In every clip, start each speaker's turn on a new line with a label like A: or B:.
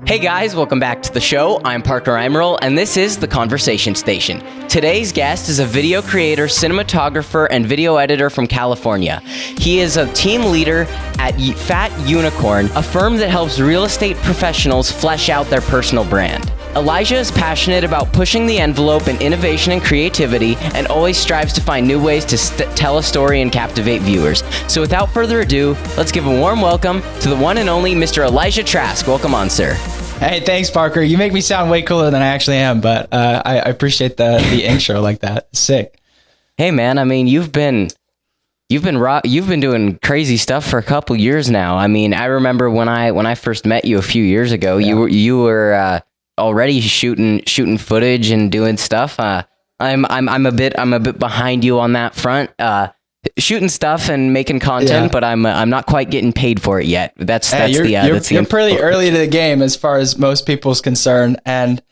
A: Hey guys, welcome back to the show. I'm Parker Emerald, and this is The Conversation Station. Today's guest is a video creator, cinematographer, and video editor from California. He is a team leader at Fat Unicorn, a firm that helps real estate professionals flesh out their personal brand. Elijah is passionate about pushing the envelope in innovation and creativity, and always strives to find new ways to tell a story and captivate viewers. So without further ado, let's give a warm welcome to the one and only Mr. Elijah Trask. Welcome on, sir.
B: Hey, thanks, Parker. You make me sound way cooler than I actually am, but I appreciate the intro like that. Sick.
A: Hey, man. I mean, you've been doing crazy stuff for a couple years now. I mean, I remember when I first met you a few years ago. Yeah. You were already shooting footage and doing stuff. I'm a bit behind you on that front. Shooting stuff and making content, but I'm not quite getting paid for it yet. You're
B: pretty early to the game as far as most people's concerned, and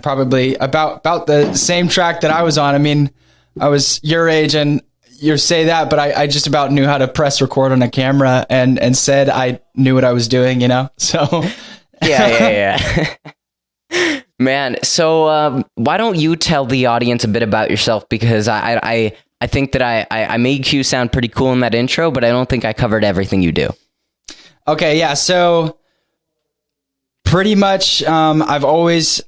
B: probably about the same track that I was on. I mean, I was your age, and you say that, but I just about knew how to press record on a camera and said I knew what I was doing, you know. So
A: yeah. Man, so why don't you tell the audience a bit about yourself, because I think that I made you sound pretty cool in that intro, but I don't think I covered everything you do.
B: Okay, yeah. So pretty much, I've always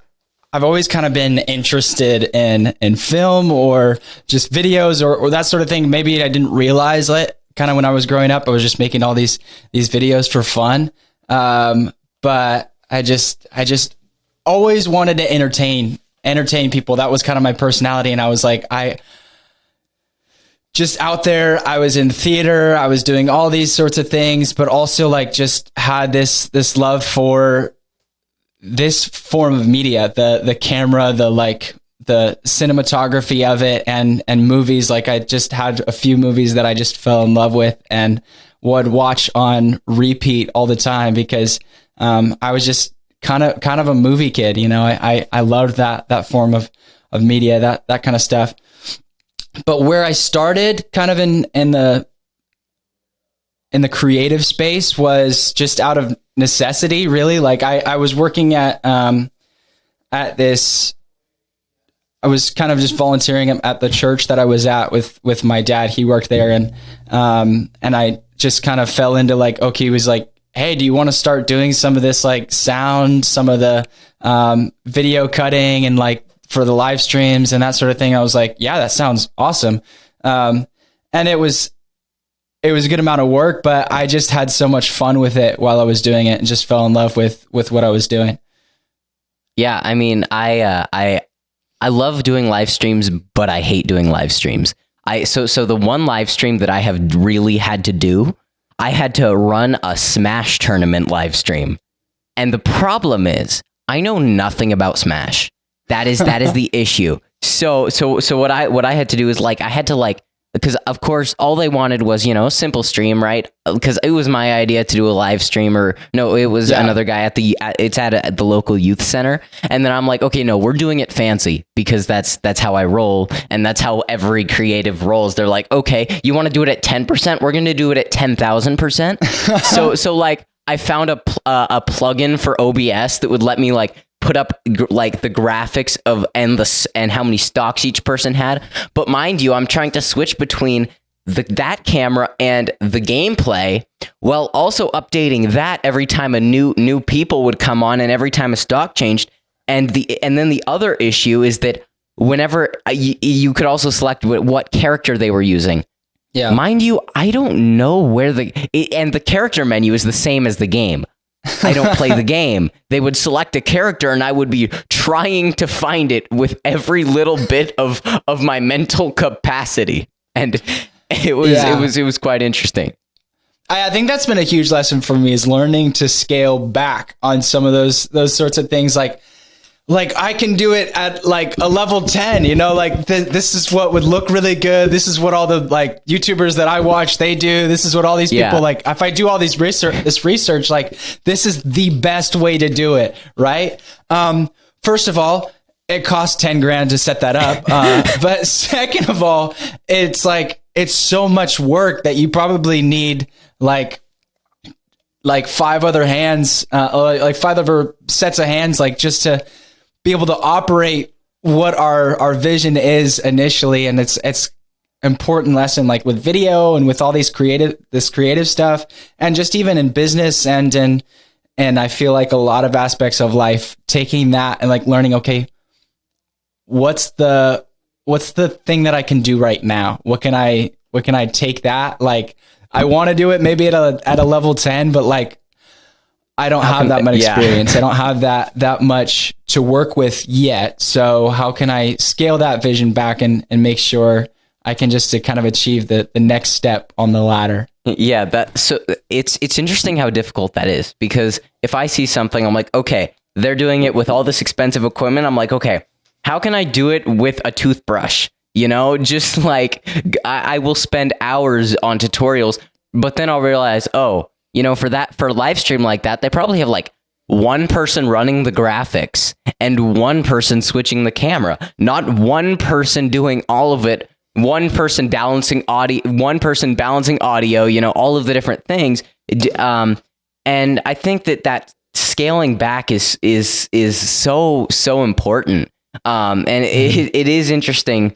B: kind of been interested in film or just videos or that sort of thing. Maybe I didn't realize it kind of when I was growing up. I was just making all these videos for fun. But I just always wanted to entertain people. That was kind of my personality. And I was like, just out there, I was in theater, I was doing all these sorts of things, but also like just had this love for this form of media, the camera, the cinematography of it, and movies. Like I just had a few movies that I just fell in love with and would watch on repeat all the time because I was just kind of a movie kid, you know. I loved that form of media, that kind of stuff. But where I started kind of in the creative space was just out of necessity, really. Like I was working at this, I was kind of just volunteering at the church that I was at with my dad. He worked there, and I just kind of fell into like, okay, he was like, hey, do you want to start doing some of this like sound, some of the video cutting and like for the live streams and that sort of thing? I was like, yeah, that sounds awesome. And it was a good amount of work, but I just had so much fun with it while I was doing it and just fell in love with what I was doing.
A: Yeah. I mean, I love doing live streams, but I hate doing live streams. So the one live stream that I have really had to do, I had to run a Smash tournament live stream. And the problem is I know nothing about Smash. That is the issue. So what I had to do is like I had to like, because of course all they wanted was, you know, simple stream, right? Because it was my idea to do a live stream, or no, it was another guy at the local youth center, and then I'm like, okay, no, we're doing it fancy because that's how I roll, and that's how every creative rolls. They're like, okay, you want to do it at 10%? We're going to do it at 10,000%. So like I found a plugin for OBS that would let me like put up like the graphics of and how many stocks each person had. But mind you, I'm trying to switch between that camera and the gameplay while also updating that every time a new people would come on and every time a stock changed. And then the other issue is that whenever you could also select what character they were using. Yeah. Mind you, I don't know where and the character menu is the same as the game. I don't play the game. They would select a character and I would be trying to find it with every little bit of my mental capacity. And it was quite interesting.
B: I think that's been a huge lesson for me, is learning to scale back on some of those sorts of things. Like I can do it at like a level 10, you know, like this is what would look really good. This is what all the like YouTubers that I watch, they do. This is what all these people like. If I do all this research, like this is the best way to do it. Right. First of all, it costs 10 grand to set that up. But second of all, it's so much work that you probably need like like 5 other hands, like 5 other sets of hands, like just to be able to operate what our vision is initially. And it's important lesson, like with video and with all these creative stuff, and just even in business and I feel like a lot of aspects of life, taking that and like learning, okay, what's the thing that I can do right now? What can I take that? Like, I want to do it maybe at a level 10, but like, I don't have that much experience. I don't have that much to work with yet. So how can I scale that vision back and make sure I can just to kind of achieve the next step on the ladder?
A: Yeah, so it's interesting how difficult that is, because if I see something, I'm like, okay, they're doing it with all this expensive equipment. I'm like, okay, how can I do it with a toothbrush? You know, just like I will spend hours on tutorials, but then I'll realize, oh, you know, for a live stream like that, they probably have like one person running the graphics and one person switching the camera, not one person doing all of it. One person balancing audio, you know, all of the different things. And I think that scaling back is so important. And it is interesting,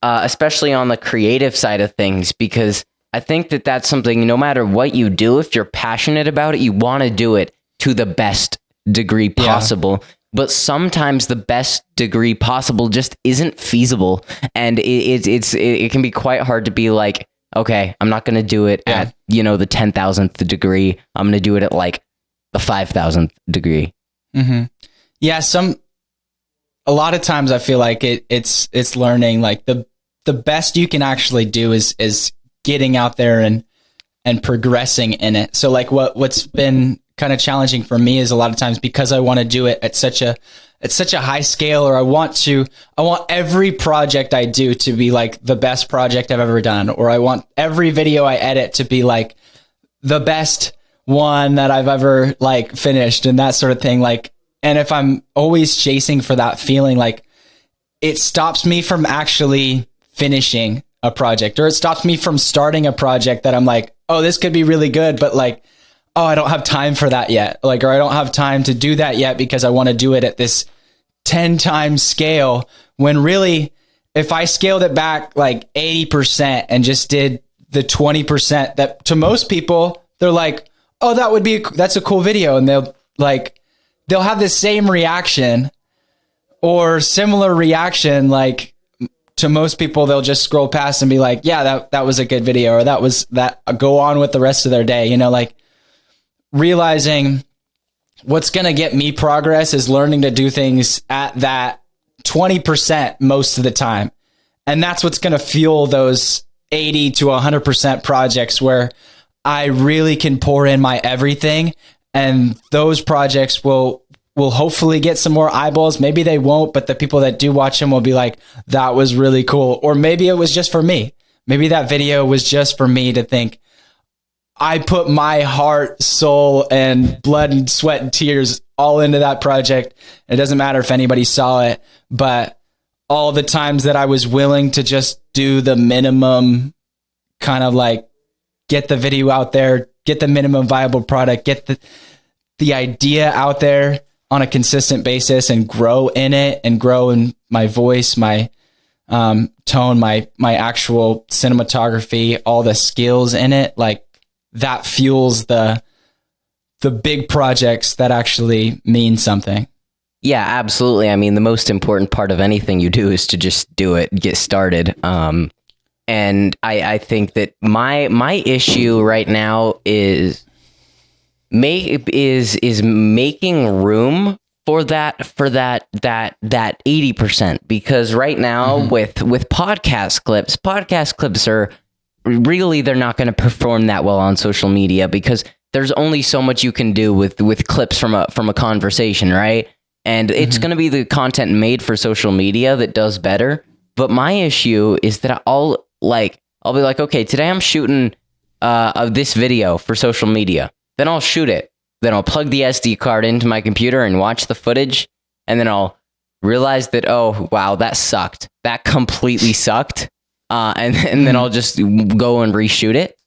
A: especially on the creative side of things, because I think that's something, no matter what you do, if you're passionate about it, you want to do it to the best degree possible. Yeah. But sometimes the best degree possible just isn't feasible, and it can be quite hard to be like, okay, I'm not going to do it at, you know, the 10,000th degree. I'm going to do it at like the 5,000th degree.
B: Mm-hmm. Yeah, a lot of times I feel like it's learning, like the best you can actually do is getting out there and progressing in it. So like what's been kind of challenging for me is a lot of times, because I want to do it at such a high scale, or I want every project I do to be like the best project I've ever done, or I want every video I edit to be like the best one that I've ever like finished, and that sort of thing. Like, and if I'm always chasing for that feeling, like it stops me from actually finishing a project, or it stops me from starting a project that I'm like, oh, this could be really good, but like, oh, I don't have time for that yet. Like, or I don't have time to do that yet because I want to do it at this 10 times scale. When really, if I scaled it back like 80% and just did the 20% that to most people, they're like, oh, that's a cool video. And they'll have the same reaction or similar reaction. Like, to most people, they'll just scroll past and be like, yeah, that was a good video, or that go on with the rest of their day. You know, like, realizing what's going to get me progress is learning to do things at that 20% most of the time. And that's what's going to fuel those 80 to 100% projects where I really can pour in my everything. And those projects will hopefully get some more eyeballs. Maybe they won't, but the people that do watch them will be like, that was really cool. Or maybe it was just for me. Maybe that video was just for me to think, I put my heart, soul, and blood and sweat and tears all into that project. It doesn't matter if anybody saw it, but all the times that I was willing to just do the minimum, kind of like get the video out there, get the minimum viable product, get the idea out there on a consistent basis, and grow in it, and grow in my voice, my tone, my actual cinematography, all the skills in it. Like, that fuels the big projects that actually mean something.
A: Yeah, absolutely. I mean, the most important part of anything you do is to just do it, get started. And I think that my issue right now is making room for that 80%, because right now with podcast clips are really, they're not going to perform that well on social media, because there's only so much you can do with clips from a conversation, right? And it's going to be the content made for social media that does better. But my issue is that I'll be like, okay, today I'm shooting this video for social media. Then I'll shoot it. Then I'll plug the SD card into my computer and watch the footage. And then I'll realize that, oh, wow, that sucked. That completely sucked. And then I'll just go and reshoot it.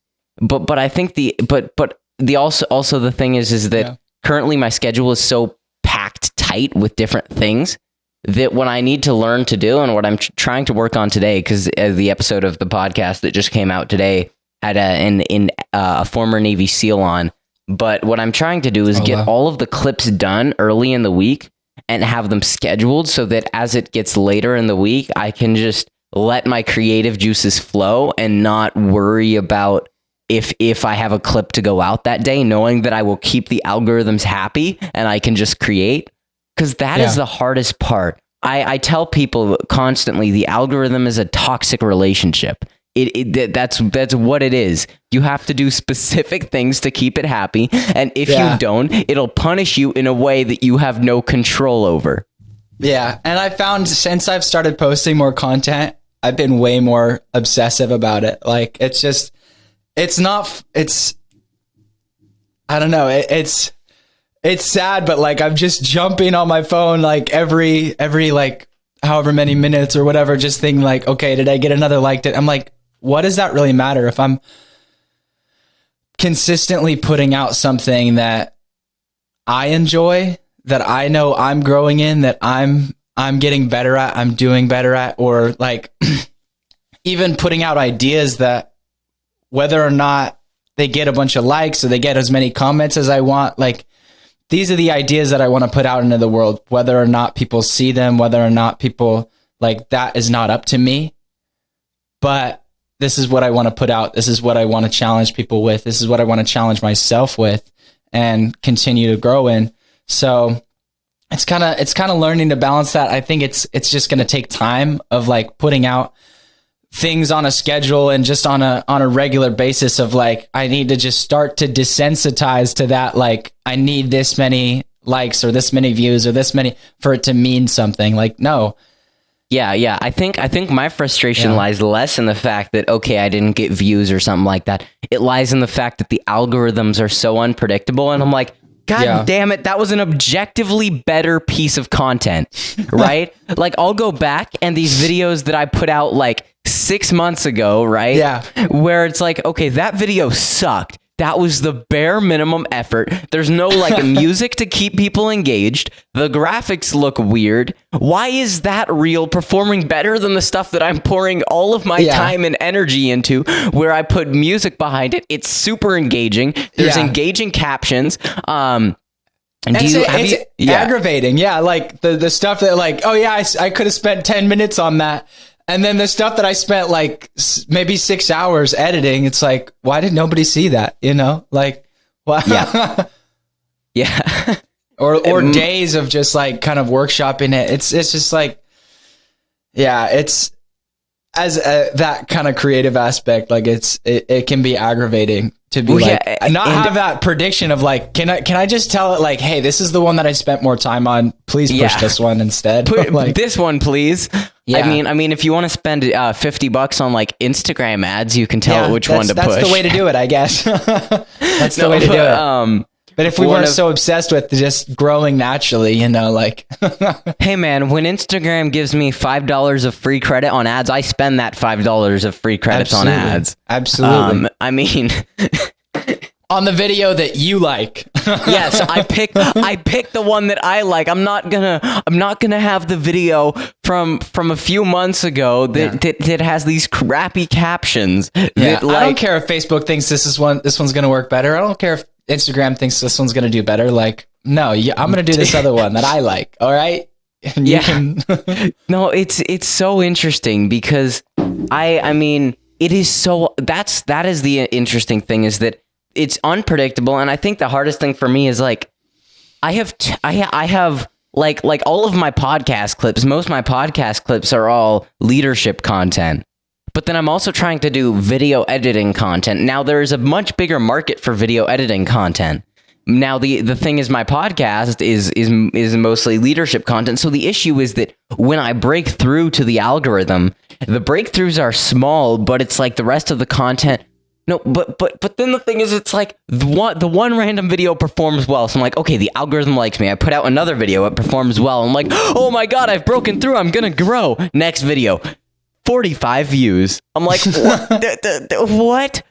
A: But I think but also the thing is that currently my schedule is so packed tight with different things that what I need to learn to do and what I'm trying to work on today, because the episode of the podcast that just came out today had a former Navy SEAL on. But what I'm trying to do is get all of the clips done early in the week and have them scheduled so that as it gets later in the week, I can just let my creative juices flow and not worry about if I have a clip to go out that day, knowing that I will keep the algorithms happy and I can just create. Because that is the hardest part. I tell people constantly, the algorithm is a toxic relationship. That's what it is. You have to do specific things to keep it happy. And if you don't, it'll punish you in a way that you have no control over.
B: Yeah. And I found since I've started posting more content, I've been way more obsessive about it. Like, I don't know. It's sad, but like I'm just jumping on my phone like every like however many minutes or whatever, just thinking like, okay, did I get another like? I'm like, what does that really matter if I'm consistently putting out something that I enjoy, that I know I'm growing in, that I'm getting better at, I'm doing better at, or like even putting out ideas that whether or not they get a bunch of likes or they get as many comments as I want, like these are the ideas that I want to put out into the world, whether or not people see them, whether or not people like that is not up to me. But this is what I want to put out. This is what I want to challenge people with. This is what I want to challenge myself with and continue to grow in. So it's kind of learning to balance that. I think it's just going to take time of like putting out things on a schedule and just on a regular basis of like, I need to just start to desensitize to that. Like I need this many likes or this many views or this many for it to mean something. Like, no.
A: Yeah. I think my frustration lies less in the fact that, okay, I didn't get views or something like that. It lies in the fact that the algorithms are so unpredictable. And I'm like, God damn it, that was an objectively better piece of content, right? Like I'll go back and these videos that I put out like 6 months ago, right? Yeah. Where it's like, okay, that video sucked. That was the bare minimum effort. There's no like music to keep people engaged. The graphics look weird. Why is that reel performing better than the stuff that I'm pouring all of my time and energy into, where I put music behind it? It's super engaging. There's engaging captions.
B: It's aggravating. Yeah. Like the stuff that like, oh yeah, I could have spent 10 minutes on that. And then the stuff that I spent like maybe 6 hours editing, it's like, why did nobody see that? You know, like, wow.
A: Yeah.
B: or days of just like kind of workshopping it. It's just like, it's as that kind of creative aspect. Like it can be aggravating to be have that prediction of like, can I just tell it like, hey, this is the one that I spent more time on. Please push this one instead.
A: Put
B: like,
A: this one, please. Yeah. I mean, if you want to spend $50 on like Instagram ads, you can tell it which one to push.
B: That's the way to do it, I guess. That's the way to do it. But if we weren't so obsessed with just growing naturally, you know, like,
A: hey man, when Instagram gives me $5 of free credit on ads, I spend that $5 of free credits on ads.
B: Absolutely.
A: I mean,
B: on the video that you like.
A: Yes, I pick the one that I like. I'm not gonna have the video from a few months ago that has these crappy captions.
B: Yeah, I don't care if Facebook thinks this one's gonna work better. I don't care if Instagram thinks this one's gonna do better. Like, no, I'm gonna do this other one that I like. All right. And you can.
A: No, it's so interesting because I mean it is so that is the interesting thing, is that it's unpredictable. And I think the hardest thing for me is like, I have like all of my podcast clips, most of my podcast clips are all leadership content, but then I'm also trying to do video editing content. Now there is a much bigger market for video editing content. Now the thing is, my podcast is mostly leadership content. So the issue is that when I break through to the algorithm, the breakthroughs are small, but it's like the rest of the content. No, but then the thing is, it's like the one random video performs well. So I'm like, okay, the algorithm likes me. I put out another video, it performs well. I'm like, oh my God, I've broken through. I'm gonna grow. Next video, 45 views. I'm like, what? What?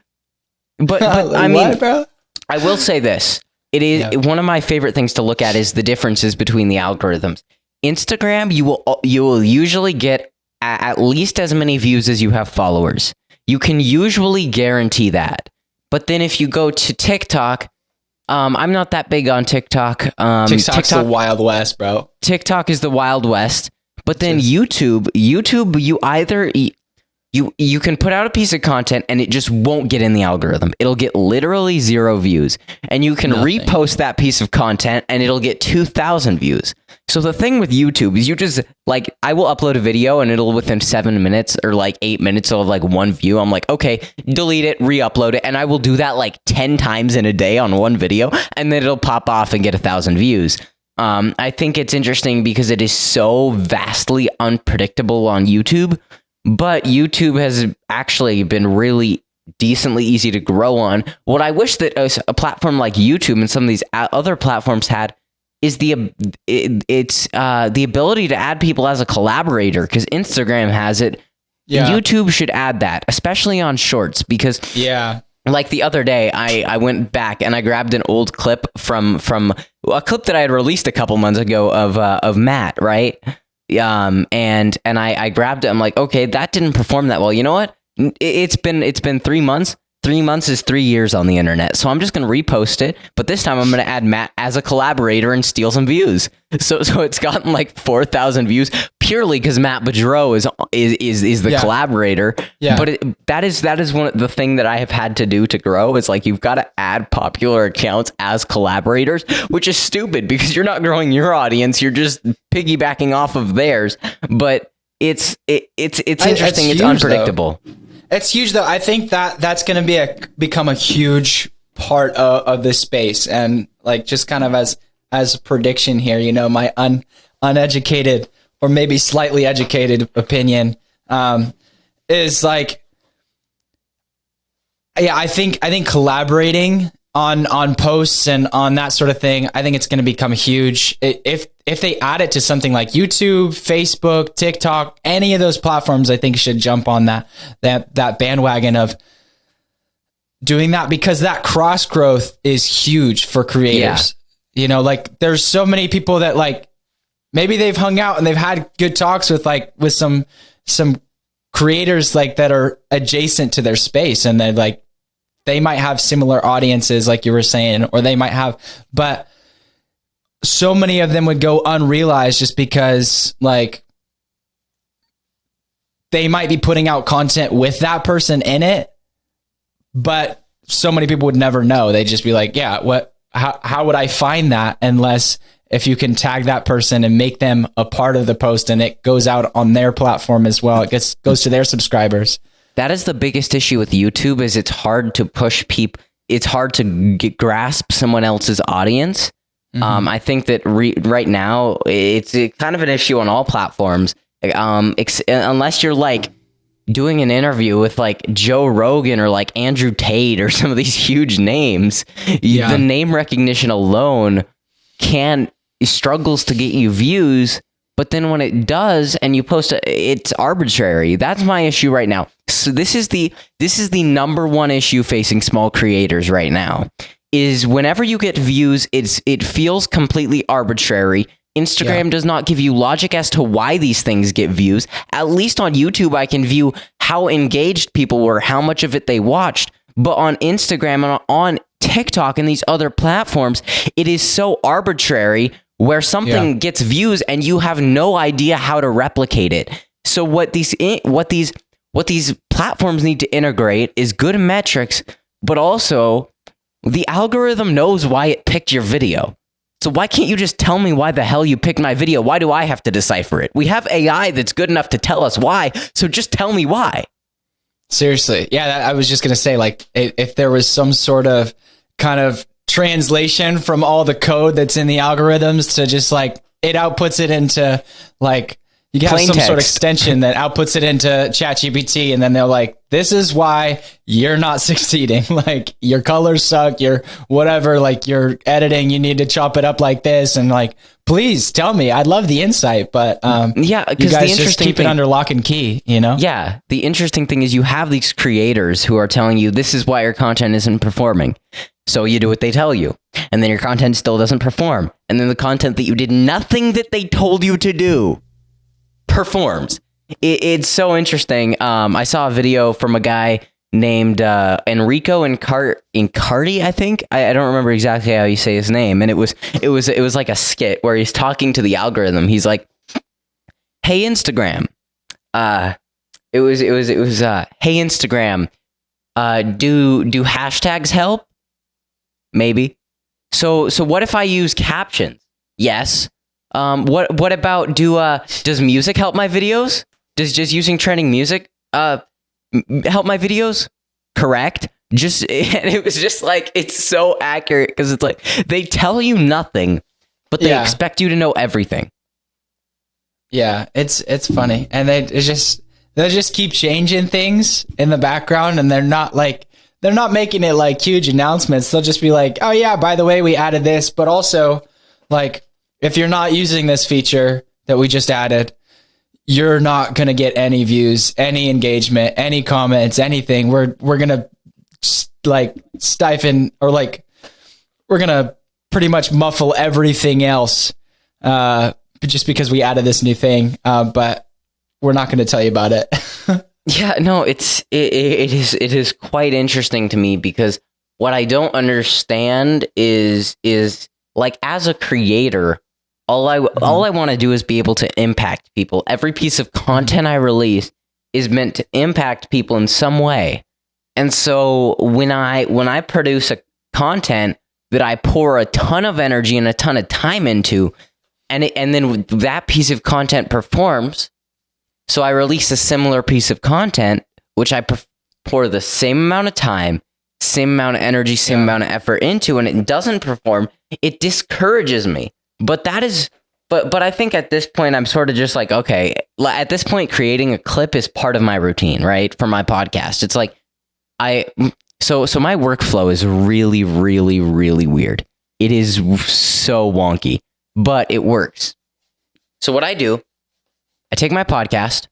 A: But I mean,
B: what, bro?
A: I will say this. It is one of my favorite things to look at is the differences between the algorithms. Instagram, you will usually get at least as many views as you have followers. You can usually guarantee that. But then if you go to TikTok, I'm not that big on TikTok.
B: TikTok's the Wild West, bro.
A: TikTok is the Wild West. But then YouTube, you either you can put out a piece of content and it just won't get in the algorithm. It'll get literally 0 views. And you can repost that piece of content and it'll get 2,000 views. So the thing with YouTube is you just like, I will upload a video and it'll within 7 minutes or like 8 minutes of like 1 view. I'm like, okay, delete it, re-upload it. And I will do that like 10 times in a day on one video. And then it'll pop off and get 1,000 views. I think it's interesting because it is so vastly unpredictable on YouTube. But YouTube has actually been really decently easy to grow on. What I wish that a platform like YouTube and some of these other platforms had is the ability to add people as a collaborator, because Instagram has it. Yeah. YouTube should add that, especially on shorts, because like the other day, I went back and I grabbed an old clip from a clip that I had released a couple months ago of Matt, right? And I grabbed it. I'm like, okay, that didn't perform that well. You know what? It's been 3 months. 3 months is 3 years on the internet. So I'm just going to repost it. But this time I'm going to add Matt as a collaborator and steal some views. So it's gotten like 4,000 views purely because Matt Boudreau is the collaborator. Yeah. But that is one of the thing that I have had to do to grow is like, you've got to add popular accounts as collaborators, which is stupid because you're not growing your audience. You're just piggybacking off of theirs. But it's interesting. It's unpredictable.
B: Though. It's huge, though. I think that's going to become a huge part of this space. And like, just kind of as a prediction here, you know, my uneducated or maybe slightly educated opinion is like, yeah, I think collaborating on posts and on that sort of thing, I think it's going to become huge. If they add it to something like YouTube, Facebook, TikTok, any of those platforms, I think should jump on that bandwagon of doing that, because that cross growth is huge for creators. Yeah. You know, like there's so many people that like maybe they've hung out and they've had good talks with some creators like that are adjacent to their space, and they're like, they might have similar audiences like you were saying, or they might have, but so many of them would go unrealized just because like they might be putting out content with that person in it, but so many people would never know. They'd just be like, yeah, how would I find that unless if you can tag that person and make them a part of the post and it goes out on their platform as well. It goes to their subscribers.
A: That is the biggest issue with YouTube is it's hard to push people. It's hard to grasp someone else's audience. Mm-hmm. I think that right now it's kind of an issue on all platforms. Unless you're like doing an interview with like Joe Rogan or like Andrew Tate or some of these huge names, the name recognition alone struggles to get you views. But then when it does and you post it's arbitrary. That's my issue right now. So this is the number one issue facing small creators right now is whenever you get views, it feels completely arbitrary. Instagram does not give you logic as to why these things get views. At least on YouTube, I can view how engaged people were, how much of it they watched. But on Instagram and on TikTok and these other platforms, it is so arbitrary where something gets views and you have no idea how to replicate it. So what these platforms need to integrate is good metrics, but also the algorithm knows why it picked your video. So why can't you just tell me why the hell you picked my video? Why do I have to decipher it? We have AI that's good enough to tell us why. So just tell me why.
B: Seriously. Yeah, I was just going to say, like, if there was some sort of kind of translation from all the code that's in the algorithms to just like, it outputs it into like, you can have some sort of extension that outputs it into ChatGPT, and then they're like, this is why you're not succeeding. Like your colors suck, your whatever, like your editing, you need to chop it up like this. And like, please tell me, I'd love the insight, but you guys just keep it under lock and key, you know?
A: Yeah. The interesting thing is you have these creators who are telling you this is why your content isn't performing. So you do what they tell you. And then your content still doesn't perform. And then the content that you did nothing that they told you to do performs. It's so interesting. I saw a video from a guy named Enrico Incardi, I think. I don't remember exactly how you say his name. And it was like a skit where he's talking to the algorithm. He's like, "Hey Instagram." It was "Hey Instagram, do hashtags help? Maybe. So what if I use captions? Yes. What about does music help my videos? Does just using trending music help my videos? Correct. And it was just like, it's so accurate because it's like they tell you nothing, but they expect you to know everything.
B: Yeah, it's funny, and they'll just keep changing things in the background, and they're not making it like huge announcements. They'll just be like, "Oh yeah, by the way, we added this," but also like, if you're not using this feature that we just added, you're not gonna get any views, any engagement, any comments, anything. We're gonna like stifle, or like we're gonna pretty much muffle everything else, just because we added this new thing. But we're not going to tell you about it.
A: Yeah, no, it is quite interesting to me, because what I don't understand is like, as a creator, all I want to do is be able to impact people. Every piece of content I release is meant to impact people in some way. And so when I produce a content that I pour a ton of energy and a ton of time into, and then that piece of content performs, so I release a similar piece of content, which I pour the same amount of time, same amount of energy, same amount of effort into, and it doesn't perform, it discourages me. But I think at this point, I'm sort of just like, okay, at this point, creating a clip is part of my routine, right? For my podcast. It's like, so my workflow is really, really, really weird. It is so wonky, but it works. So what I do, I take my podcast,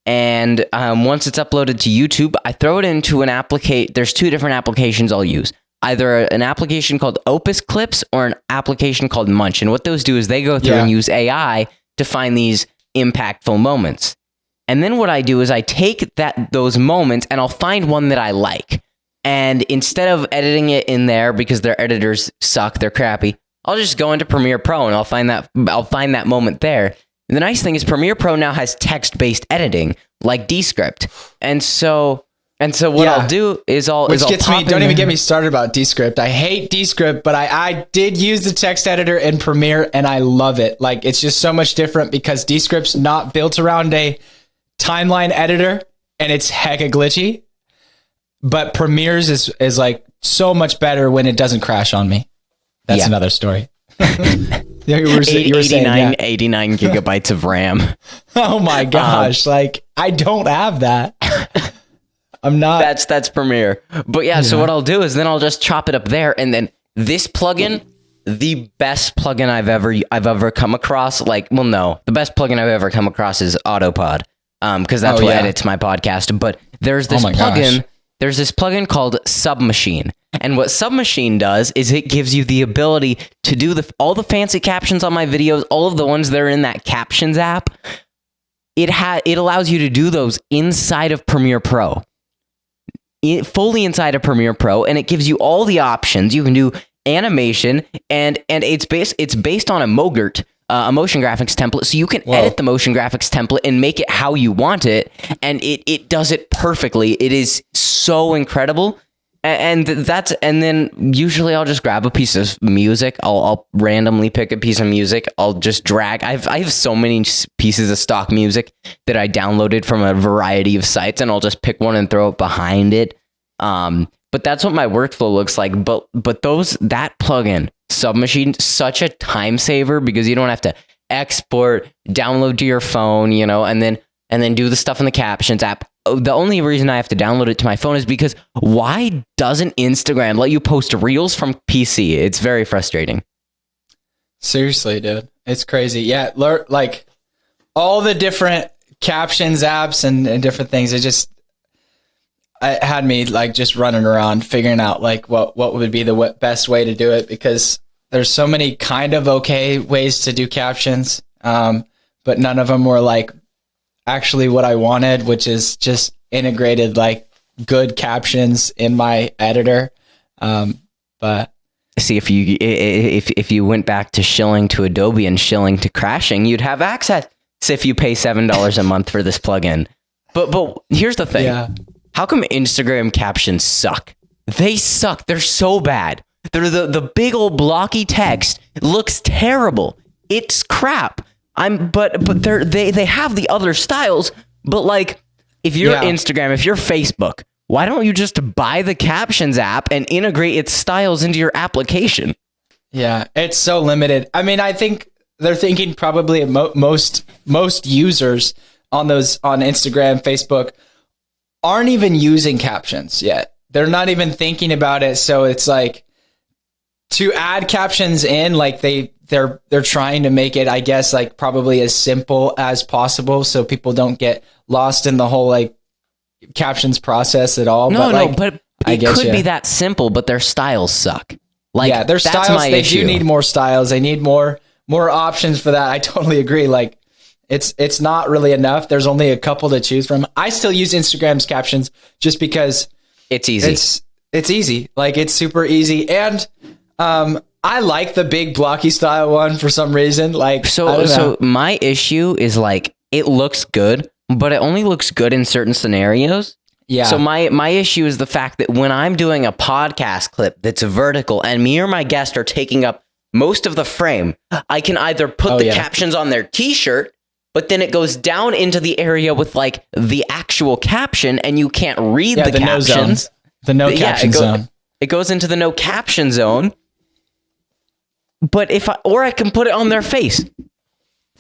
A: and once it's uploaded to YouTube, I throw it into an application. There's two different applications I'll use. Either an application called Opus Clips or an application called Munch. And what those do is they go through and use AI to find these impactful moments. And then what I do is I take those moments and I'll find one that I like. And instead of editing it in there because their editors suck, they're crappy, I'll just go into Premiere Pro and I'll find that moment there. And the nice thing is Premiere Pro now has text-based editing like Descript. And so what I'll do is I'll
B: don't even get me started about Descript. I hate Descript, but I did use the text editor in Premiere and I love it. Like, it's just so much different because Descript's not built around a timeline editor and it's hecka glitchy. But Premiere's is like so much better when it doesn't crash on me. That's another story. You were saying,
A: 89 gigabytes of RAM.
B: Oh my gosh. Like, I don't have that. I'm not.
A: That's Premiere. But so what I'll do is then I'll just chop it up there, and then this plugin, the best plugin I've ever come across. Like, well, no, the best plugin I've ever come across is Autopod, because that's what edits my podcast. But there's this plugin. Gosh. There's this plugin called Submachine, and what Submachine does is it gives you the ability to do all the fancy captions on my videos, all of the ones that are in that captions app. It allows you to do those inside of Premiere Pro. Fully inside of Premiere Pro, and it gives you all the options. You can do animation, and it's based on a Mogurt, a motion graphics template, so you can edit the motion graphics template and make it how you want it, and it does it perfectly. It is so incredible, and then usually I'll just grab a piece of music. I'll randomly pick a piece of music. I'll just drag. I have so many pieces of stock music that I downloaded from a variety of sites, and I'll just pick one and throw it behind it. But that's what my workflow looks like. But that plugin, Submachine, such a time saver because you don't have to export, download to your phone, and then do the stuff in the captions app. The only reason I have to download it to my phone is because why doesn't Instagram let you post reels from PC? It's very frustrating.
B: Seriously, dude. It's crazy. Yeah, like all the different captions apps and different things. it had me like just running around figuring out like what would be the best way to do it, because there's so many kind of okay ways to do captions, but none of them were like actually what I wanted, which is just integrated like good captions in my editor. But
A: see, if you went back to shilling to Adobe and shilling to crashing, you'd have access if you pay $7 a month for this plugin. But here's the thing.
B: yeah,
A: How come Instagram captions suck? They suck. They're so bad. They're the big old blocky text. It looks terrible. It's crap. But they have the other styles. But like, if you're Instagram, if you're Facebook, why don't you just buy the captions app and integrate its styles into your application?
B: Yeah, it's so limited. I mean, I think they're thinking probably most users on Instagram, Facebook aren't even using captions yet. They're not even thinking about it. So it's like to add captions in, like they're trying to make it, I guess, like probably as simple as possible, so people don't get lost in the whole like captions process at all.
A: But it could be that simple, but their styles suck. Like,
B: yeah, their styles, they
A: issue.
B: do need more styles. They need more options for that. I totally agree. Like, it's not really enough. There's only a couple to choose from. I still use Instagram's captions just because
A: it's easy.
B: It's easy. Like, it's super easy. And I like the big blocky style one for some reason. Like,
A: so my issue is like, it looks good, but it only looks good in certain scenarios.
B: Yeah.
A: So my issue is the fact that when I'm doing a podcast clip that's vertical and me or my guest are taking up most of the frame, I can either put the captions on their t-shirt, but then it goes down into the area with like the actual caption and you can't read the captions.
B: No caption zone.
A: It goes into the no caption zone. But I can put it on their face.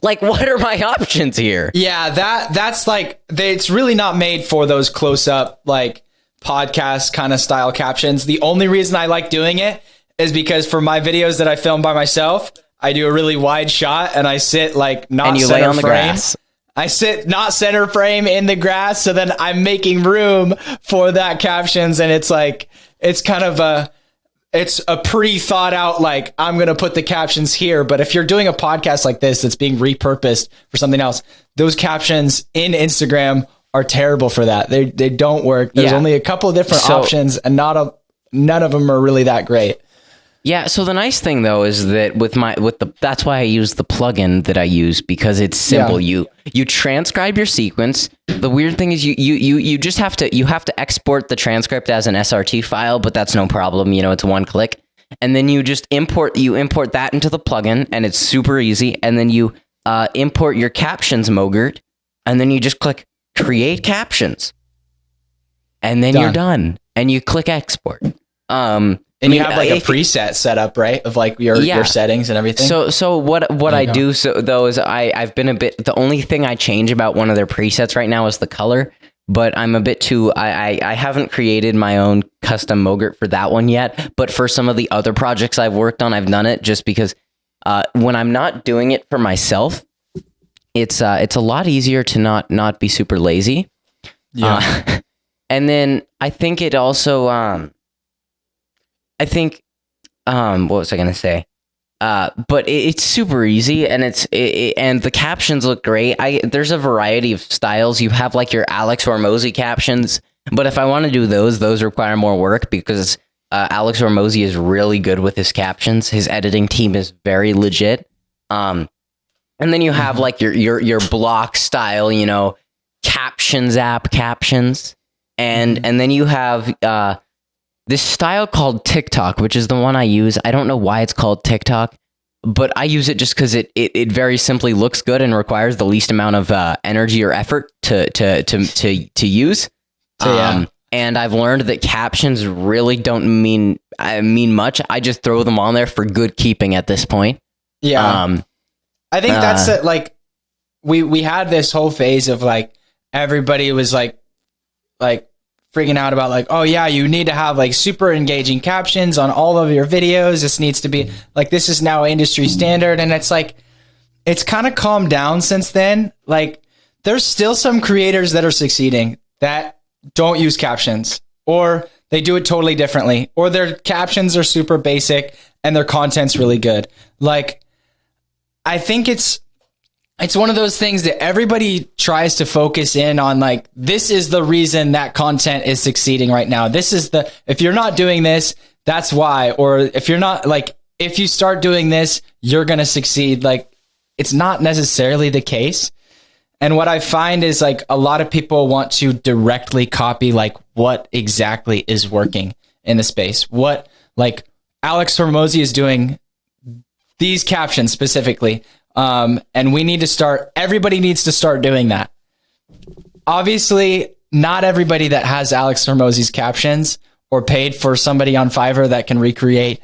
A: Like, what are my options here?
B: Yeah, that's like, it's really not made for those close up, like podcast kind of style captions. The only reason I like doing it is because for my videos that I film by myself, I do a really wide shot and I sit like not
A: and you
B: center
A: lay on the
B: frame.
A: grass.
B: I sit not center frame in the grass. So then I'm making room for that captions. And it's like, it's kind of it's a pre-thought out, like, I'm going to put the captions here. But if you're doing a podcast like this that's being repurposed for something else, those captions in Instagram are terrible for that. They don't work. There's only a couple of different options and none of them are really that great.
A: Yeah, so the nice thing though is that that's why I use the plugin that I use, because it's simple. You transcribe your sequence. The weird thing is you just have to export the transcript as an SRT file, but that's no problem. You know, it's one click. And then you just import that into the plugin and it's super easy. And then you import your captions mogurt and then you just click create captions. And then you're done. And you click export.
B: And you have like a preset set up, right? Of like your settings and everything.
A: So what I do though is I've been the only thing I change about one of their presets right now is the color, but I'm a bit too, I haven't created my own custom mogurt for that one yet, but for some of the other projects I've worked on, I've done it just because when I'm not doing it for myself, it's a lot easier to not be super lazy. Yeah. And then I think it also, what was I going to say? But it's super easy and and the captions look great. There's a variety of styles. You have like your Alex Hormozy captions, but if I want to do those require more work because Alex Hormozy is really good with his captions. His editing team is very legit. And then you have like your block style, you know, captions app captions. And then you have this style called TikTok, which is the one I use. I don't know why it's called TikTok, but I use it just because it very simply looks good and requires the least amount of energy or effort to use. And I've learned that captions really don't mean much. I just throw them on there for good keeping at this point.
B: Yeah, I think that's it. Like we had this whole phase of like everybody was like freaking out about like, oh yeah, you need to have like super engaging captions on all of your videos. This needs to be like, this is now industry standard. And it's like, it's kind of calmed down since then. Like there's still some creators that are succeeding that don't use captions, or they do it totally differently, or their captions are super basic and their content's really good. Like, I think it's one of those things that everybody tries to focus in on, like, this is the reason that content is succeeding right now. If you're not doing this, that's why. Or if you're not, like, if you start doing this, you're going to succeed. Like, it's not necessarily the case. And what I find is, like, a lot of people want to directly copy, like, what exactly is working in the space. What, like, Alex Hormozy is doing these captions specifically. And everybody needs to start doing that. Obviously, not everybody that has Alex Hormozy's captions or paid for somebody on Fiverr that can recreate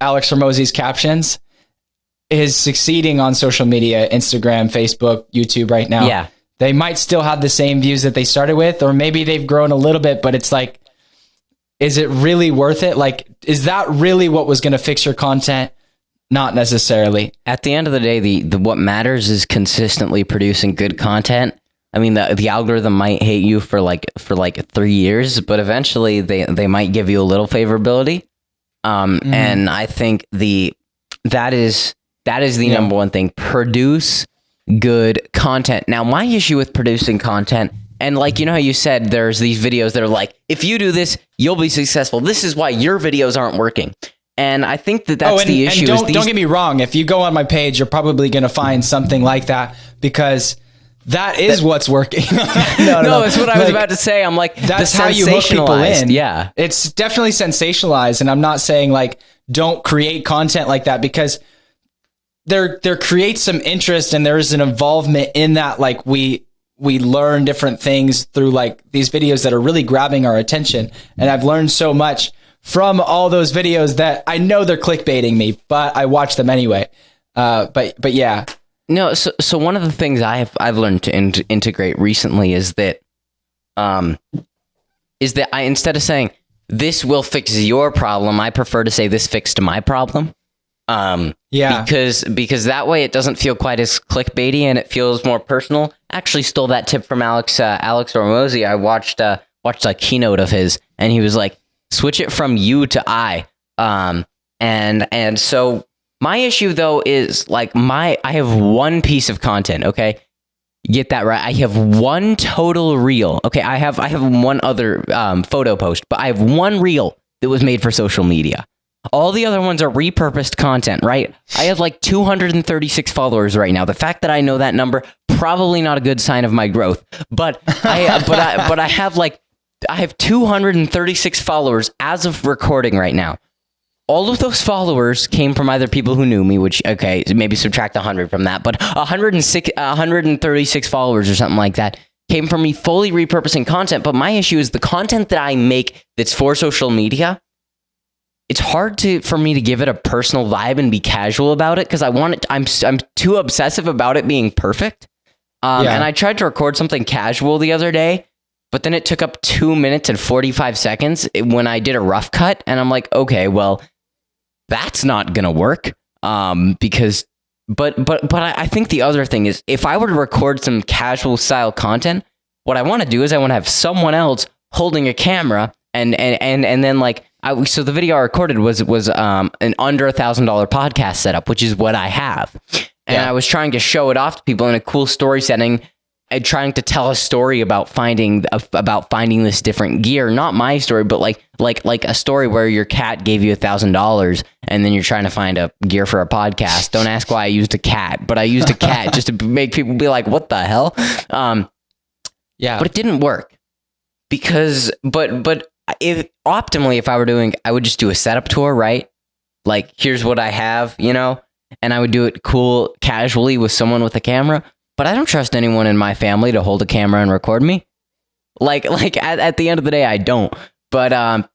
B: Alex Hormozy's captions is succeeding on social media, Instagram, Facebook, YouTube right now.
A: Yeah.
B: They might still have the same views that they started with, or maybe they've grown a little bit, but it's like, is it really worth it? Like, is that really what was going to fix your content? Not necessarily.
A: At the end of the day, the what matters is consistently producing good content. I mean, the algorithm might hate you for like 3 years, but eventually they might give you a little favorability. And I think that is the number one thing. Produce good content. Now, my issue with producing content, and like, you know how you said there's these videos that are like, if you do this, you'll be successful. This is why your videos aren't working. And I think that's the issue.
B: And don't get me wrong. If you go on my page, you're probably going to find something like that, because that is what's working. No,
A: that's what I was about to say. I'm like,
B: that's how you hook people in.
A: Yeah.
B: It's definitely sensationalized. And I'm not saying, like, don't create content like that, because there creates some interest and there is an involvement in that. Like, we learn different things through, like, these videos that are really grabbing our attention. And I've learned so much from all those videos that I know they're clickbaiting me, but I watch them anyway. But yeah.
A: No, so one of the things I've learned to integrate recently is that I, instead of saying this will fix your problem, I prefer to say this fixed my problem. Because that way it doesn't feel quite as clickbaity and it feels more personal. Actually stole that tip from Alex Hormozy. I watched a keynote of his, and he was like, switch it from you to I. And so my issue though is, like, I have one piece of content. Okay. Get that right. I have one total reel. Okay. I have one other, photo post, but I have one reel that was made for social media. All the other ones are repurposed content, right? I have like 236 followers right now. The fact that I know that number, probably not a good sign of my growth, but I have 236 followers as of recording right now. All of those followers came from either people who knew me, which, okay, maybe subtract 100 from that, but 136 followers or something like that came from me fully repurposing content. But my issue is the content that I make that's for social media. It's hard for me to give it a personal vibe and be casual about it, because I'm too obsessive about it being perfect. And I tried to record something casual the other day, but then it took up 2 minutes and 45 seconds when I did a rough cut. And I'm like, okay, well, that's not going to work. But I think the other thing is, if I were to record some casual style content, what I want to do is I want to have someone else holding a camera and then, like, so the video I recorded was an under $1,000 podcast setup, which is what I have. And I was trying to show it off to people in a cool story setting, and trying to tell a story about finding this different gear. Not my story, but like a story where your cat gave you $1,000 and then you're trying to find a gear for a podcast. Don't ask why I used a cat, but I used a cat just to make people be like, what the hell? But it didn't work, because, if I were doing, I would just do a setup tour, right? Like, here's what I have, and I would do it cool, casually with someone with a camera. But I don't trust anyone in my family to hold a camera and record me. Like at the end of the day, I don't. But I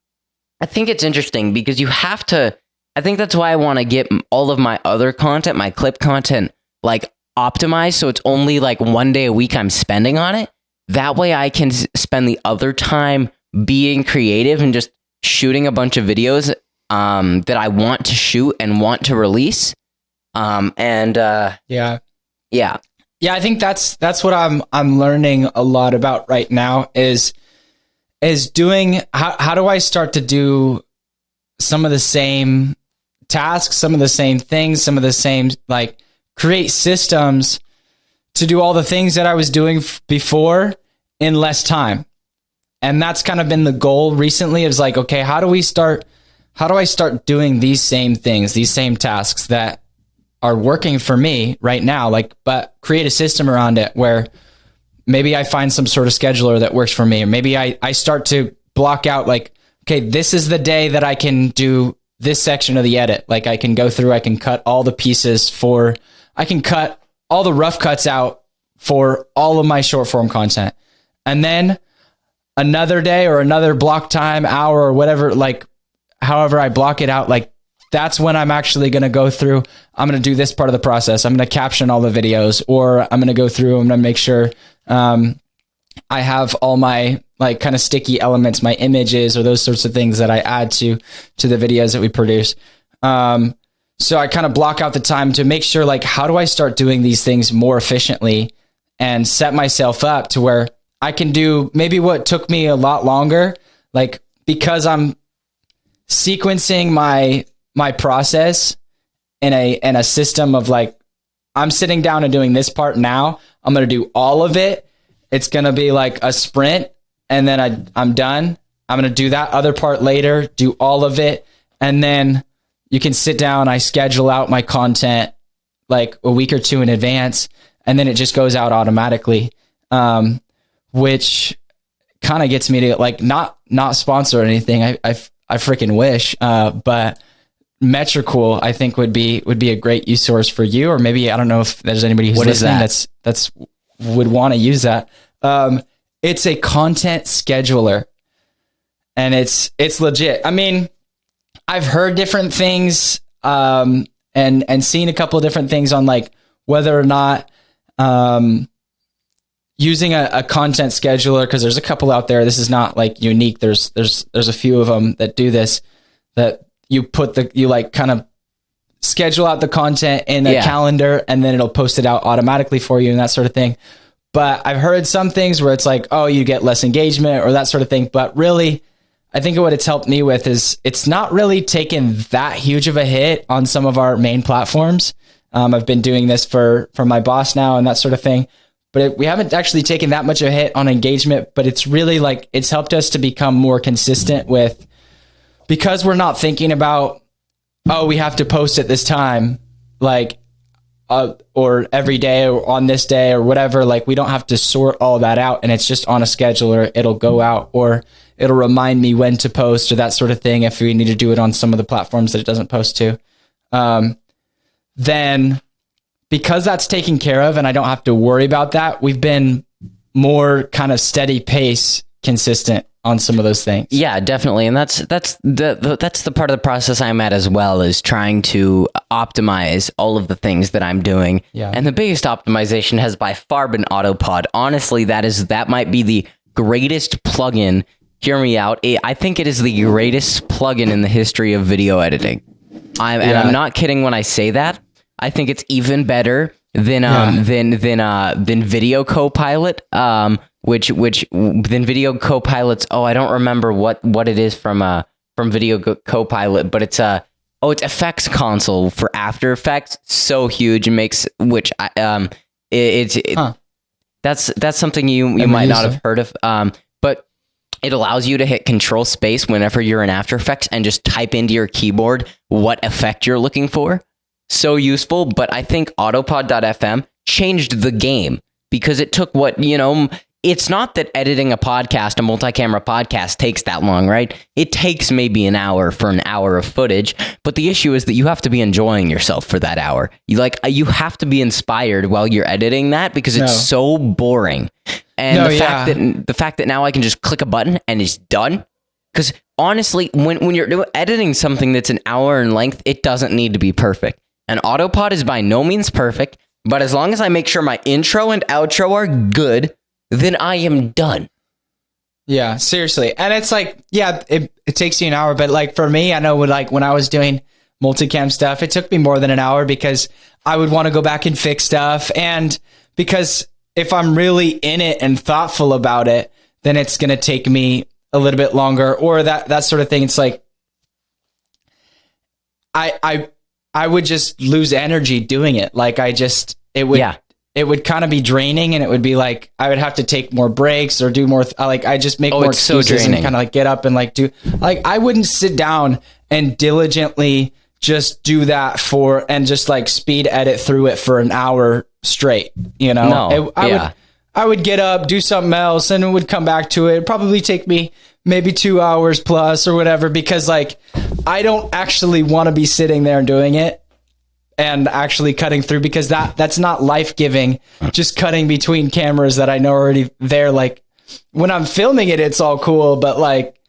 A: think it's interesting, because you have to. I think that's why I want to get all of my other content, my clip content, like, optimized, so it's only like 1 day a week I'm spending on it. That way I can spend the other time being creative and just shooting a bunch of videos that I want to shoot and want to release.
B: Yeah, I think that's what I'm learning a lot about right now, is is doing, how do I start to do some of the same tasks, some of the same things, some of the same, like, create systems to do all the things that I was doing before in less time. And that's kind of been the goal recently, is like, okay, how do I start doing these same things, these same tasks that are working for me right now, like, but create a system around it where maybe I find some sort of scheduler that works for me. Or maybe I start to block out, like, okay, this is the day that I can do this section of the edit. Like, I can go through, I can cut all the pieces I can cut all the rough cuts out for all of my short form content. And then another day or another block time, hour or whatever, like, however I block it out, like, that's when I'm actually going to go through, I'm going to do this part of the process. I'm going to caption all the videos, or I'm going to go through, I'm going to make sure I have all my, like, kind of sticky elements, my images or those sorts of things that I add to the videos that we produce. So I kind of block out the time to make sure, like, how do I start doing these things more efficiently and set myself up to where I can do maybe what took me a lot longer, like, because I'm sequencing my process in a system of, like, I'm sitting down and doing this part now. I'm going to do all of it. It's going to be like a sprint, and then I'm done. I'm going to do that other part later, do all of it. And then you can sit down. I schedule out my content like a week or two in advance, and then it just goes out automatically. Which kind of gets me to, like, not sponsor or anything. I freaking wish. But Metricool, I think, would be a great use source for you, or maybe, I don't know if there's anybody who's listening that's would want to use that. It's a content scheduler, and it's legit. I mean, I've heard different things, and seen a couple of different things on, like, whether or not, using a content scheduler, because there's a couple out there. This is not, like, unique. There's a few of them that do this, that you like kind of schedule out the content in a calendar, and then it'll post it out automatically for you and that sort of thing. But I've heard some things where it's like, oh, you get less engagement or that sort of thing. But really, I think what it's helped me with is it's not really taken that huge of a hit on some of our main platforms. I've been doing this for my boss now and that sort of thing. But we haven't actually taken that much of a hit on engagement, but it's really, like, it's helped us to become more consistent with, because we're not thinking about, oh, we have to post at this time, like, or every day or on this day or whatever. Like, we don't have to sort all that out, and it's just on a scheduler. It'll go out, or it'll remind me when to post or that sort of thing. If we need to do it on some of the platforms that it doesn't post to, then because that's taken care of and I don't have to worry about that, we've been more kind of steady pace, consistent on some of those things.
A: Yeah, definitely. And that's the part of the process I'm at as well, is trying to optimize all of the things that I'm doing.
B: Yeah.
A: And the biggest optimization has by far been Autopod. Honestly, that might be the greatest plugin. Hear me out. I think it is the greatest plugin in the history of video editing. And I'm not kidding when I say that. I think it's even better than Video Copilot, which than Video Copilot's. Oh, I don't remember what it is from Video Copilot, but it's Effects Console for After Effects. So huge, that's something you might not have heard of. But it allows you to hit Control Space whenever you're in After Effects and just type into your keyboard what effect you're looking for. So useful. But I think Autopod.fm changed the game, because it took it's not that editing a multi-camera podcast takes that long, right? It takes maybe an hour for an hour of footage, but the issue is that you have to be enjoying yourself for that hour. You have to be inspired while you're editing that, because it's so boring. And the fact that now I can just click a button and it's done. Because honestly, when you're editing something that's an hour in length, it doesn't need to be perfect. And Autopod is by no means perfect, but as long as I make sure my intro and outro are good, then I am done.
B: Yeah, seriously. And it's like, it takes you an hour, but, like, for me, I know when I was doing multicam stuff, it took me more than an hour, because I would want to go back and fix stuff. And because if I'm really in it and thoughtful about it, then it's going to take me a little bit longer, or that sort of thing. It's like, I would just lose energy doing it. Like it would kind of be draining, and it would be like, I would have to take more breaks or do more. I just make more excuses and kind of like get up and like do, like, I wouldn't sit down and diligently just do that and just like speed edit through it for an hour straight, you know? I would get up, do something else, and it would come back to it. It'd probably take me maybe 2 hours plus or whatever, because like, I don't actually want to be sitting there and doing it and actually cutting through, because that's not life-giving, just cutting between cameras that I know are already there. Like, when I'm filming it, it's all cool, but like,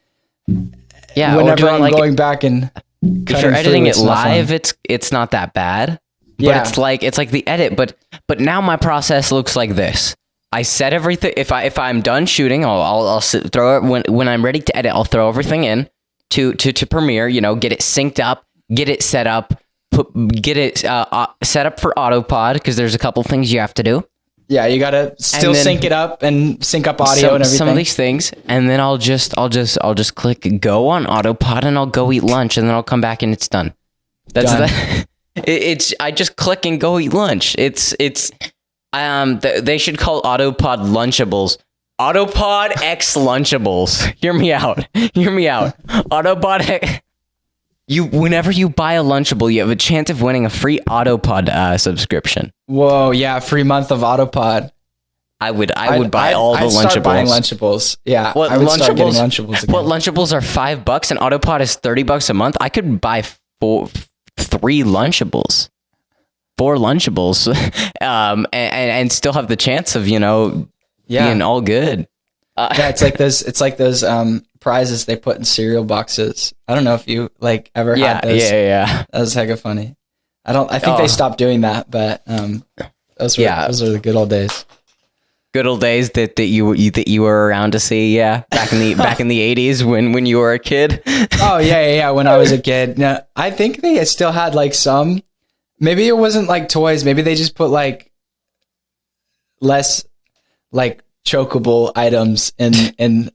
B: whenever I'm like, going back and
A: if you're editing it live, it's not that bad. But it's like the edit, but now my process looks like this. I set everything. If I'm done shooting, I'll throw it when I'm ready to edit. I'll throw everything in to Premiere. You know, get it synced up, get it set up, get it set up for Autopod, because there's a couple things you have to do.
B: Yeah, you gotta still sync it up and sync up audio and everything.
A: Some of these things, and then I'll just click go on Autopod, and I'll go eat lunch, and then I'll come back and it's done. That's done. I just click and go eat lunch. They should call Autopod Lunchables. Autopod X Lunchables. Hear me out. Autopod X. Whenever you buy a Lunchable, you have a chance of winning a free Autopod subscription.
B: Whoa, yeah, free month of Autopod.
A: I would buy all the Lunchables. I'd start buying
B: Lunchables. Yeah, I would start getting Lunchables again.
A: What, Lunchables are $5 and Autopod is $30 a month? I could buy 3 Lunchables. 4 Lunchables, and still have the chance of, being all good.
B: It's like those prizes they put in cereal boxes. I don't know if you like ever had those.
A: Yeah.
B: That was hecka funny. I think they stopped doing that, but those were the good old days.
A: Good old days that you were around to see, back in the 80s when you were a kid.
B: Oh yeah, when I was a kid. No, I think they still had like some. Maybe it wasn't like toys. Maybe they just put like less like chokeable items in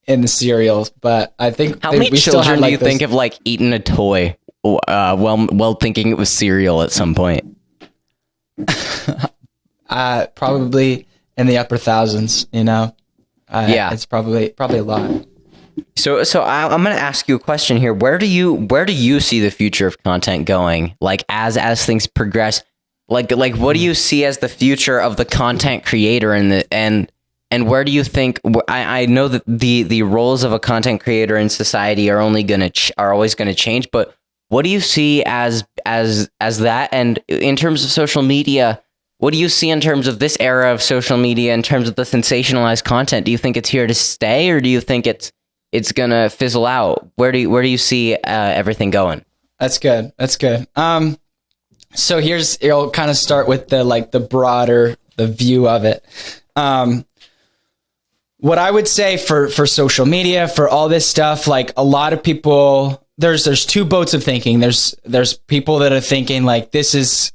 B: the cereals. But I think
A: how many children do you think have like eaten a toy while thinking it was cereal at some point?
B: Probably in the upper thousands. It's probably a lot.
A: So I'm going to ask you a question here. Where do you see the future of content going? Like as things progress, like what do you see as the future of the content creator and where do you think? I know that the roles of a content creator in society are always going to change, but what do you see as that? And in terms of social media, what do you see in terms of this era of social media, in terms of the sensationalized content? Do you think it's here to stay, or do you think it's gonna fizzle out? Where do you see everything going?
B: That's good. So I'll kind of start with the broader view of it. What I would say for social media, for all this stuff, like a lot of people, there's 2 boats of thinking. There's people that are thinking like this is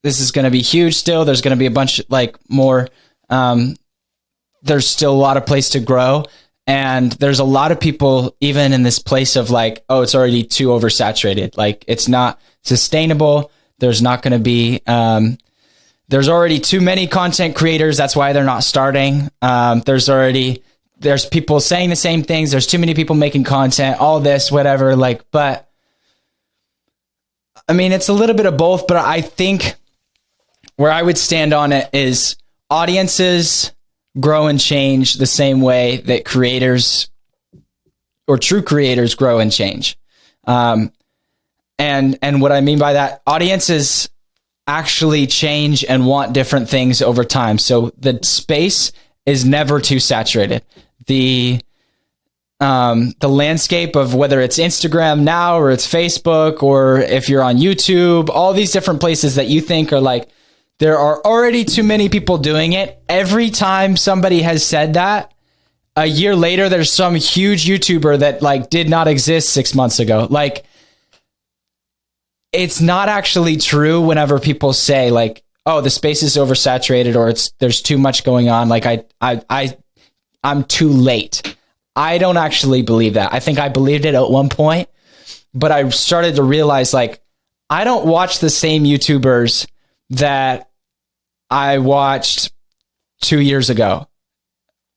B: going to be huge still. There's going to be a bunch like more. There's still a lot of place to grow. And there's a lot of people even in this place of like, oh, it's already too oversaturated. Like it's not sustainable. There's not going to be, there's already too many content creators. That's why they're not starting. There's people saying the same things. There's too many people making content, all this, whatever. But I mean, it's a little bit of both, but I think where I would stand on it is audiences grow and change the same way that creators or true creators grow and change. And what I mean by that, audiences actually change and want different things over time. So the space is never too saturated. The landscape of whether it's Instagram now or it's Facebook or if you're on YouTube, all these different places that you think are like, there are already too many people doing it. Every time somebody has said that, a year later, there's some huge YouTuber that like did not exist 6 months ago. Like, it's not actually true whenever people say like, oh, the space is oversaturated or there's too much going on. Like I'm too late. I don't actually believe that. I think I believed it at one point, but I started to realize like, I don't watch the same YouTubers that I watched 2 years ago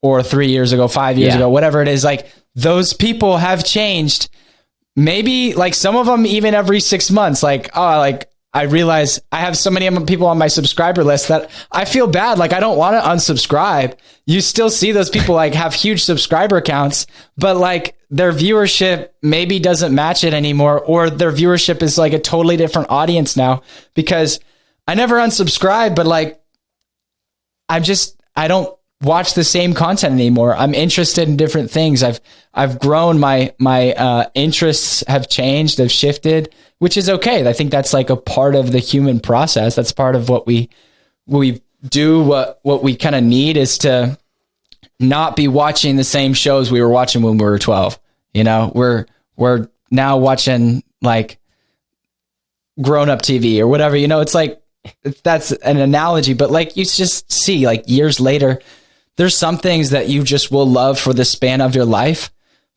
B: or 3 years ago, 5 years ago, whatever it is. Like those people have changed. Maybe like some of them even every 6 months, like, oh, like I realize I have so many people on my subscriber list that I feel bad. Like I don't want to unsubscribe. You still see those people like have huge subscriber counts, but like their viewership maybe doesn't match it anymore, or their viewership is like a totally different audience now, because I never unsubscribe, but like I don't watch the same content anymore. I'm interested in different things. I've grown. My interests have changed, have shifted, which is okay. I think that's like a part of the human process. That's part of what we do. What we kind of need is to not be watching the same shows we were watching when we were 12. You know, we're now watching like grown up TV or whatever, you know, it's like, that's an analogy, but like you just see like years later, there's some things that you just will love for the span of your life,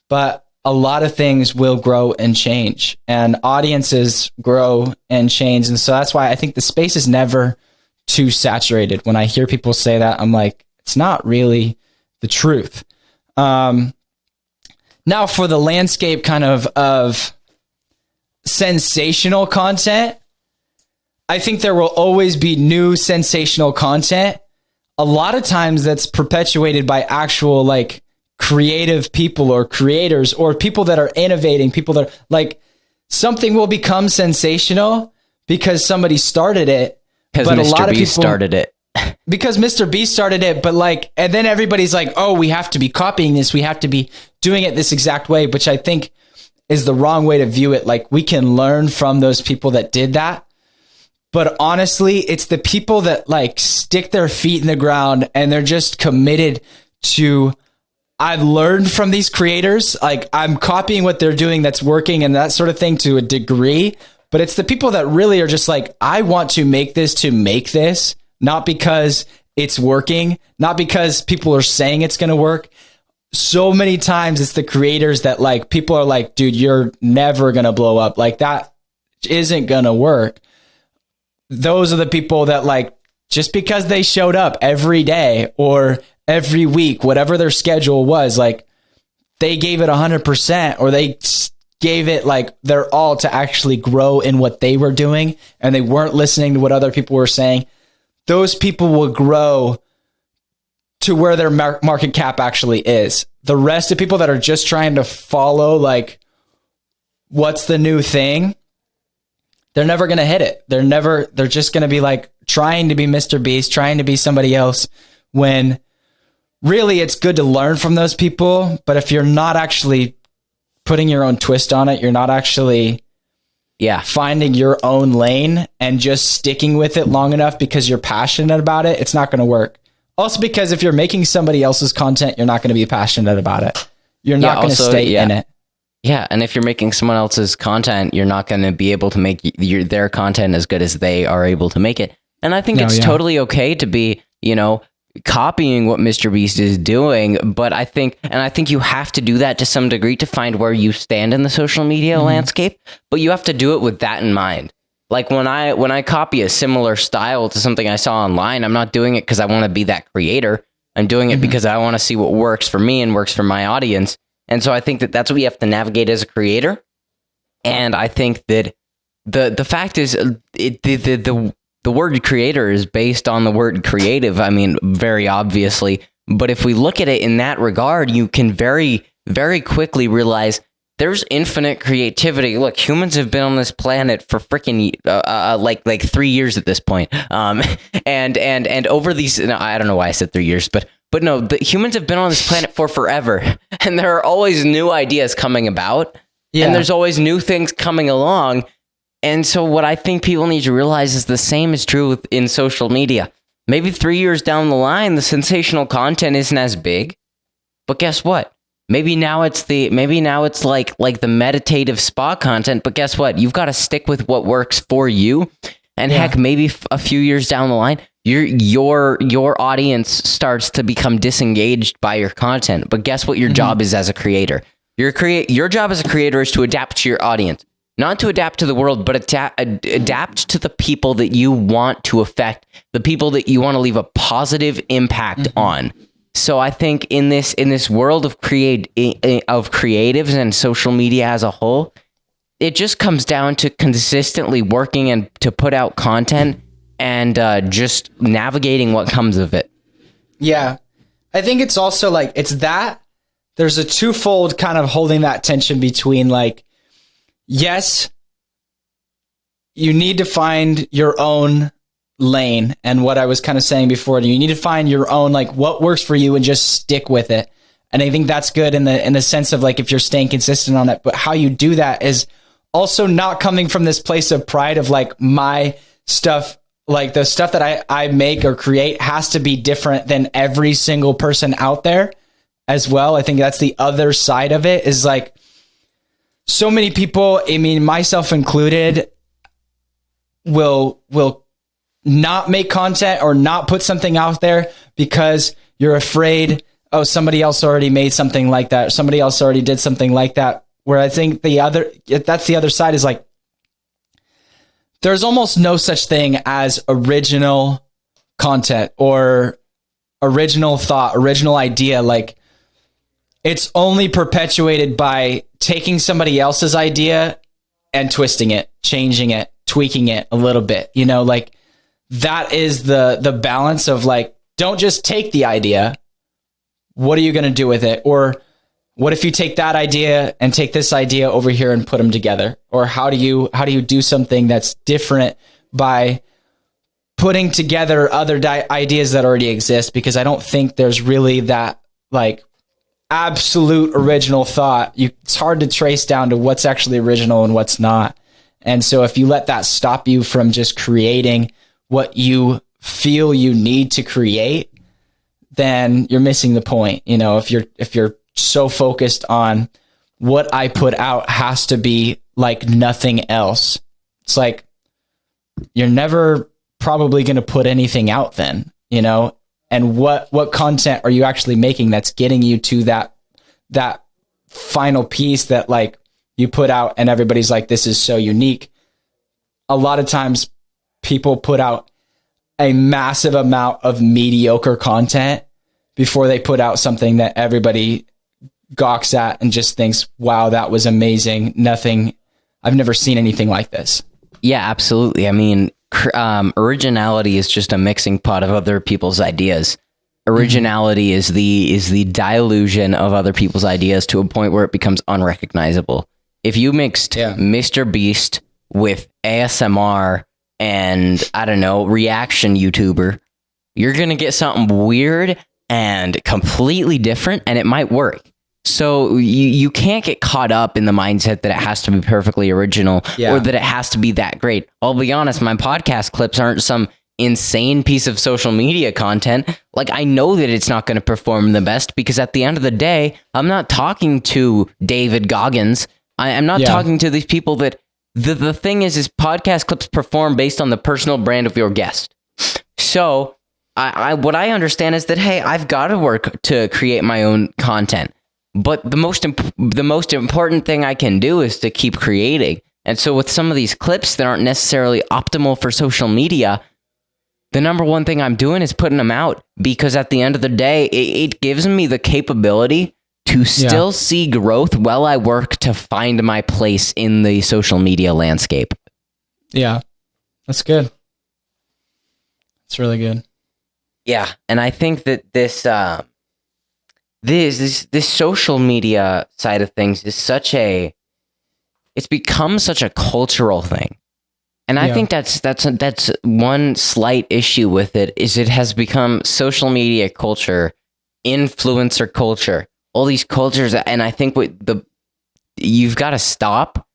B: but a lot of things will grow and change, and audiences grow and change. And so that's why I think the space is never too saturated. When I hear people say that, I'm like, it's not really the truth. Now for the landscape kind of sensational content, I think there will always be new sensational content. A lot of times that's perpetuated by actual like creative people or creators or people that are innovating, people that are, like something will become sensational because somebody started it.
A: Because Mr. Beast started it.
B: Because Mr. Beast started it, but like, and then everybody's like, oh, we have to be copying this. We have to be doing it this exact way, which I think is the wrong way to view it. Like we can learn from those people that did that. But honestly, it's the people that like stick their feet in the ground and they're just committed to, I've learned from these creators, like I'm copying what they're doing that's working and that sort of thing to a degree. But it's the people that really are just like, I want to make this, not because it's working, not because people are saying it's going to work. So many times it's the creators that like people are like, dude, you're never going to blow up. Like that isn't going to work. Those are the people that like, just because they showed up every day or every week, whatever their schedule was, like they gave it 100%, or they gave it like their all to actually grow in what they were doing, and they weren't listening to what other people were saying. Those people will grow to where their market cap actually is. The rest of people that are just trying to follow like what's the new thing, they're never going to hit it. They're just going to be like trying to be Mr. Beast, trying to be somebody else, when really it's good to learn from those people. But if you're not actually putting your own twist on it, you're not actually finding your own lane and just sticking with it long enough because you're passionate about it, it's not going to work. Also, because if you're making somebody else's content, you're not going to be passionate about it. You're not going to stay in it.
A: Yeah, and if you're making someone else's content, you're not going to be able to make their content as good as they are able to make it. And I think it's totally okay to be, you know, copying what Mr. Beast is doing, but I think you have to do that to some degree to find where you stand in the social media landscape, but you have to do it with that in mind. Like when I copy a similar style to something I saw online, I'm not doing it because I want to be that creator. I'm doing it because I want to see what works for me and works for my audience. And so I think that that's what you have to navigate as a creator. And I think that the fact is the word creator is based on the word creative. I mean, very obviously. But if we look at it in that regard, you can very, very quickly realize there's infinite creativity. Look, humans have been on this planet for freaking like 3 years at this point. And over these, no, I don't know why I said 3 years, but no, the humans have been on this planet for forever, and there are always new ideas coming about, and there's always new things coming along. And so what I think people need to realize is the same is true in social media. Maybe 3 years down the line, the sensational content isn't as big, but guess what? Maybe now it's like the meditative spa content, but guess what? You've got to stick with what works for you. And heck, maybe a few years down the line, your audience starts to become disengaged by your content. But guess what your job is as a creator? Your job as a creator is to adapt to your audience, not to adapt to the world, but adapt to the people that you want to affect, the people that you want to leave a positive impact on. So I think in this world of creatives and social media as a whole, it just comes down to consistently working and to put out content and just navigating what comes of it.
B: Yeah. I think it's also like, it's that there's a twofold kind of holding that tension between like, yes, you need to find your own lane. And what I was kind of saying before, you need to find your own, like what works for you and just stick with it. And I think that's good in the sense of like, if you're staying consistent on it, but how you do that is also not coming from this place of pride of like my stuff, like the stuff that I make or create has to be different than every single person out there as well. I think that's the other side of it, is like so many people, I mean, myself included, will not make content or not put something out there because you're afraid, oh, somebody else already made something like that. Somebody else already did something like that. Where I think that's the other side, is like, there's almost no such thing as original content or original thought, original idea. Like, it's only perpetuated by taking somebody else's idea and twisting it, changing it, tweaking it a little bit, you know, like that is the balance of like, don't just take the idea. What are you going to do with it? Or what if you take that idea and take this idea over here and put them together? Or how do you do something that's different by putting together other ideas that already exist? Because I don't think there's really that like absolute original thought. It's hard to trace down to what's actually original and what's not. And so if you let that stop you from just creating what you feel you need to create, then you're missing the point. You know, if you're so focused on what I put out has to be like nothing else, it's like you're never probably going to put anything out then, you know. And what content are you actually making that's getting you to that final piece that like you put out and everybody's like, this is so unique? A lot of times people put out a massive amount of mediocre content before they put out something that everybody gawks at and just thinks, wow, that was amazing. I've never seen anything like this.
A: Yeah, absolutely. I mean, originality is just a mixing pot of other people's ideas. Originality is the dilution of other people's ideas to a point where it becomes unrecognizable. If you mixed Mr. Beast with ASMR and, I don't know, reaction YouTuber, you're going to get something weird and completely different, and it might work. So you can't get caught up in the mindset that it has to be perfectly original or that it has to be that great. I'll be honest, my podcast clips aren't some insane piece of social media content. Like, I know that it's not going to perform the best because at the end of the day, I'm not talking to David Goggins. I'm not talking to these people that the thing is podcast clips perform based on the personal brand of your guest. So what I understand is that, hey, I've got to work to create my own content. But the most important thing I can do is to keep creating. And so with some of these clips that aren't necessarily optimal for social media, the number one thing I'm doing is putting them out, because at the end of the day, it gives me the capability to still see growth while I work to find my place in the social media landscape.
B: Yeah, that's good. That's really good.
A: Yeah, and I think that this social media side of things is it's become such a cultural thing. And I think that's one slight issue with it, is it has become social media culture, influencer culture, all these cultures. And I think you've got to stop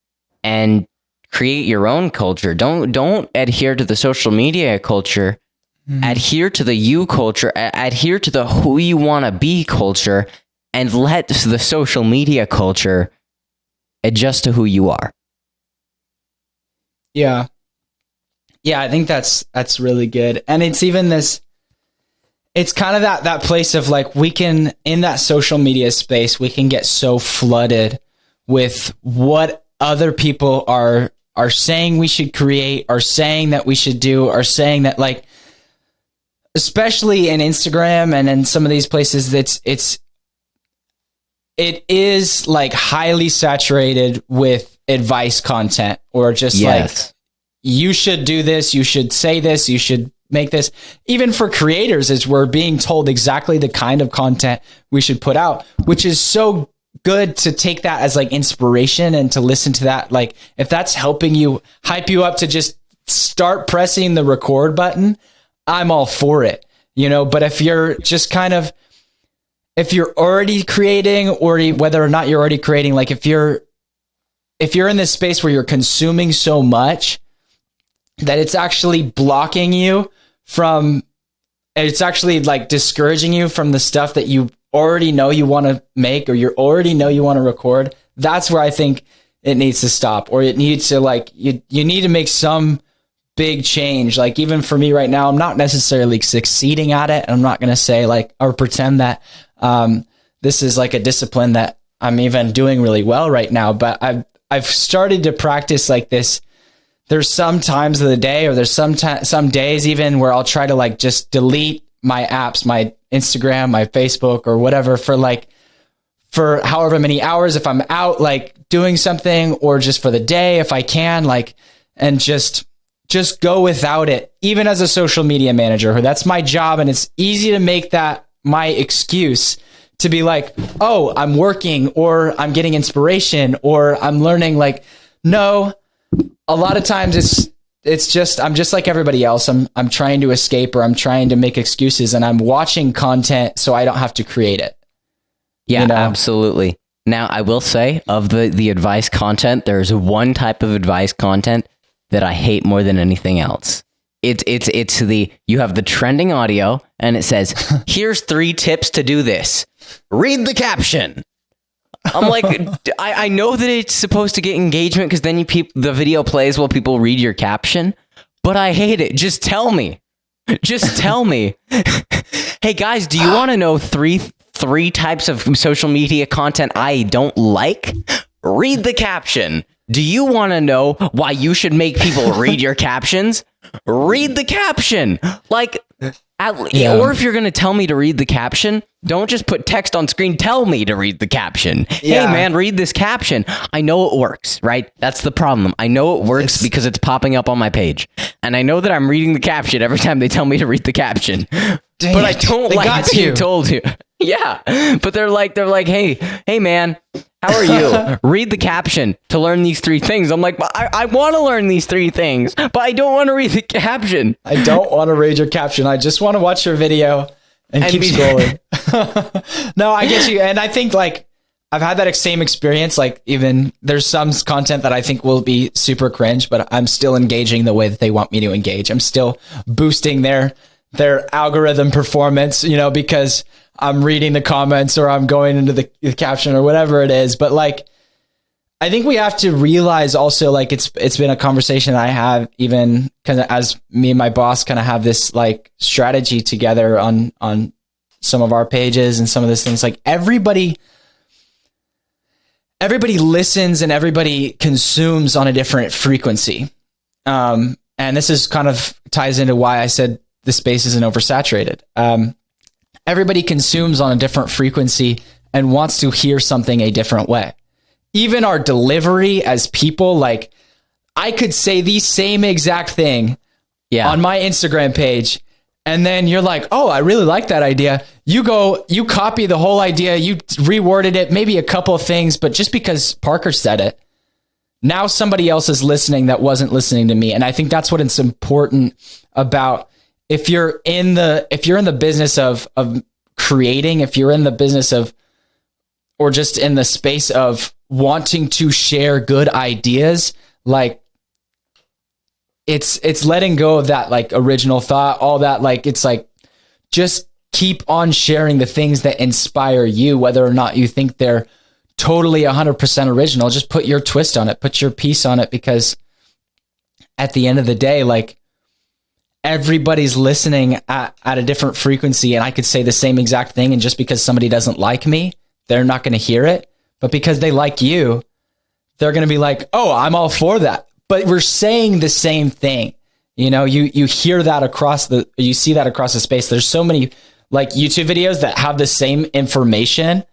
A: and create your own culture. Don't adhere to the social media culture. Adhere to the you culture, adhere to the who you want to be culture, and let the social media culture adjust to who you are.
B: Yeah. Yeah, I think that's really good. And it's even this, it's kind of that place of like, we can, in that social media space, we can get so flooded with what other people are saying we should create, are saying that we should do, are saying that, like, especially in Instagram and in some of these places, it is like highly saturated with advice content, or just like, you should do this, you should say this, you should make this. Even for creators, as we're being told exactly the kind of content we should put out, which is so good to take that as like inspiration and to listen to that. Like, if that's helping you hype you up to just start pressing the record button, I'm all for it, you know. But if you're just kind of, if you're already creating, or whether or not you're already creating, like if you're in this space where you're consuming so much that it's actually blocking you from, it's actually like discouraging you from the stuff that you already know you want to make, or you already know you want to record, that's where I think it needs to stop, or it needs to, like, you need to make some big change. Like, even for me right now, I'm not necessarily succeeding at it. I'm not going to say like, or pretend that this is like a discipline that I'm even doing really well right now, but I've started to practice like this. There's some times of the day, or there's some days even, where I'll try to like just delete my apps, my Instagram, my Facebook, or whatever, for however many hours, if I'm out like doing something, or just for the day if I can, like, and just go without it. Even as a social media manager, that's my job, and it's easy to make that my excuse to be like, oh, I'm working, or I'm getting inspiration, or I'm learning. Like, no, a lot of times it's just, I'm just like everybody else. I'm trying to escape, or I'm trying to make excuses, and I'm watching content so I don't have to create it.
A: Yeah,
B: you know?
A: Absolutely. Now, I will say, of the advice content, there's one type of advice content that I hate more than anything else. It's you have the trending audio, and it says, here's 3 tips to do this. Read the caption. I'm like, I know that it's supposed to get engagement, because then the video plays while people read your caption, but I hate it. Just tell me. Just tell me. Hey guys, do you want to know three types of social media content I don't like? Read the caption. Do you want to know why you should make people read your captions? Read the caption. Like, or if you're going to tell me to read the caption, don't just put text on screen. Tell me to read the caption. Yeah. Hey, man, read this caption. I know it works, right? That's the problem. I know it works because it's popping up on my page. And I know that I'm reading the caption every time they tell me to read the caption.
B: Dang
A: but
B: it.
A: I don't like being told to. Yeah. But they're like, hey, man, how are you? Read the caption to learn these 3 things. I'm like, but I want to learn these 3 things, but I don't want to read the caption.
B: I don't want to read your caption. I just want to watch your video and keep scrolling. No, I get you. And I think, like, I've had that same experience. Like, even there's some content that I think will be super cringe, but I'm still engaging the way that they want me to engage. I'm still boosting their algorithm performance, you know, because I'm reading the comments, or I'm going into the caption, or whatever it is. But like, I think we have to realize also, like, it's been a conversation I have, even kind of as me and my boss kind of have this like strategy together on some of our pages and some of these things. Like, everybody listens and everybody consumes on a different frequency. And this is kind of ties into why I said the space isn't oversaturated. Everybody consumes on a different frequency and wants to hear something a different way. Even our delivery as people, like, I could say the same exact thing on my Instagram page, and then you're like, oh, I really like that idea. You copy the whole idea, you reworded it, maybe a couple of things, but just because Parker said it, now somebody else is listening that wasn't listening to me. And I think that's what it's important about. If you're in the business of creating, if you're in the business of, or just in the space of wanting to share good ideas, like, it's letting go of that like original thought, all that, like, it's like, just keep on sharing the things that inspire you, whether or not you think they're totally 100% original. Just put your twist on it, put your piece on it, because at the end of the day, like, everybody's listening at a different frequency, and I could say the same exact thing, and just because somebody doesn't like me, they're not going to hear it. But because they like you, they're going to be like, oh, I'm all for that. But we're saying the same thing. You know, you hear that you see that across the space. There's so many like YouTube videos that have the same information.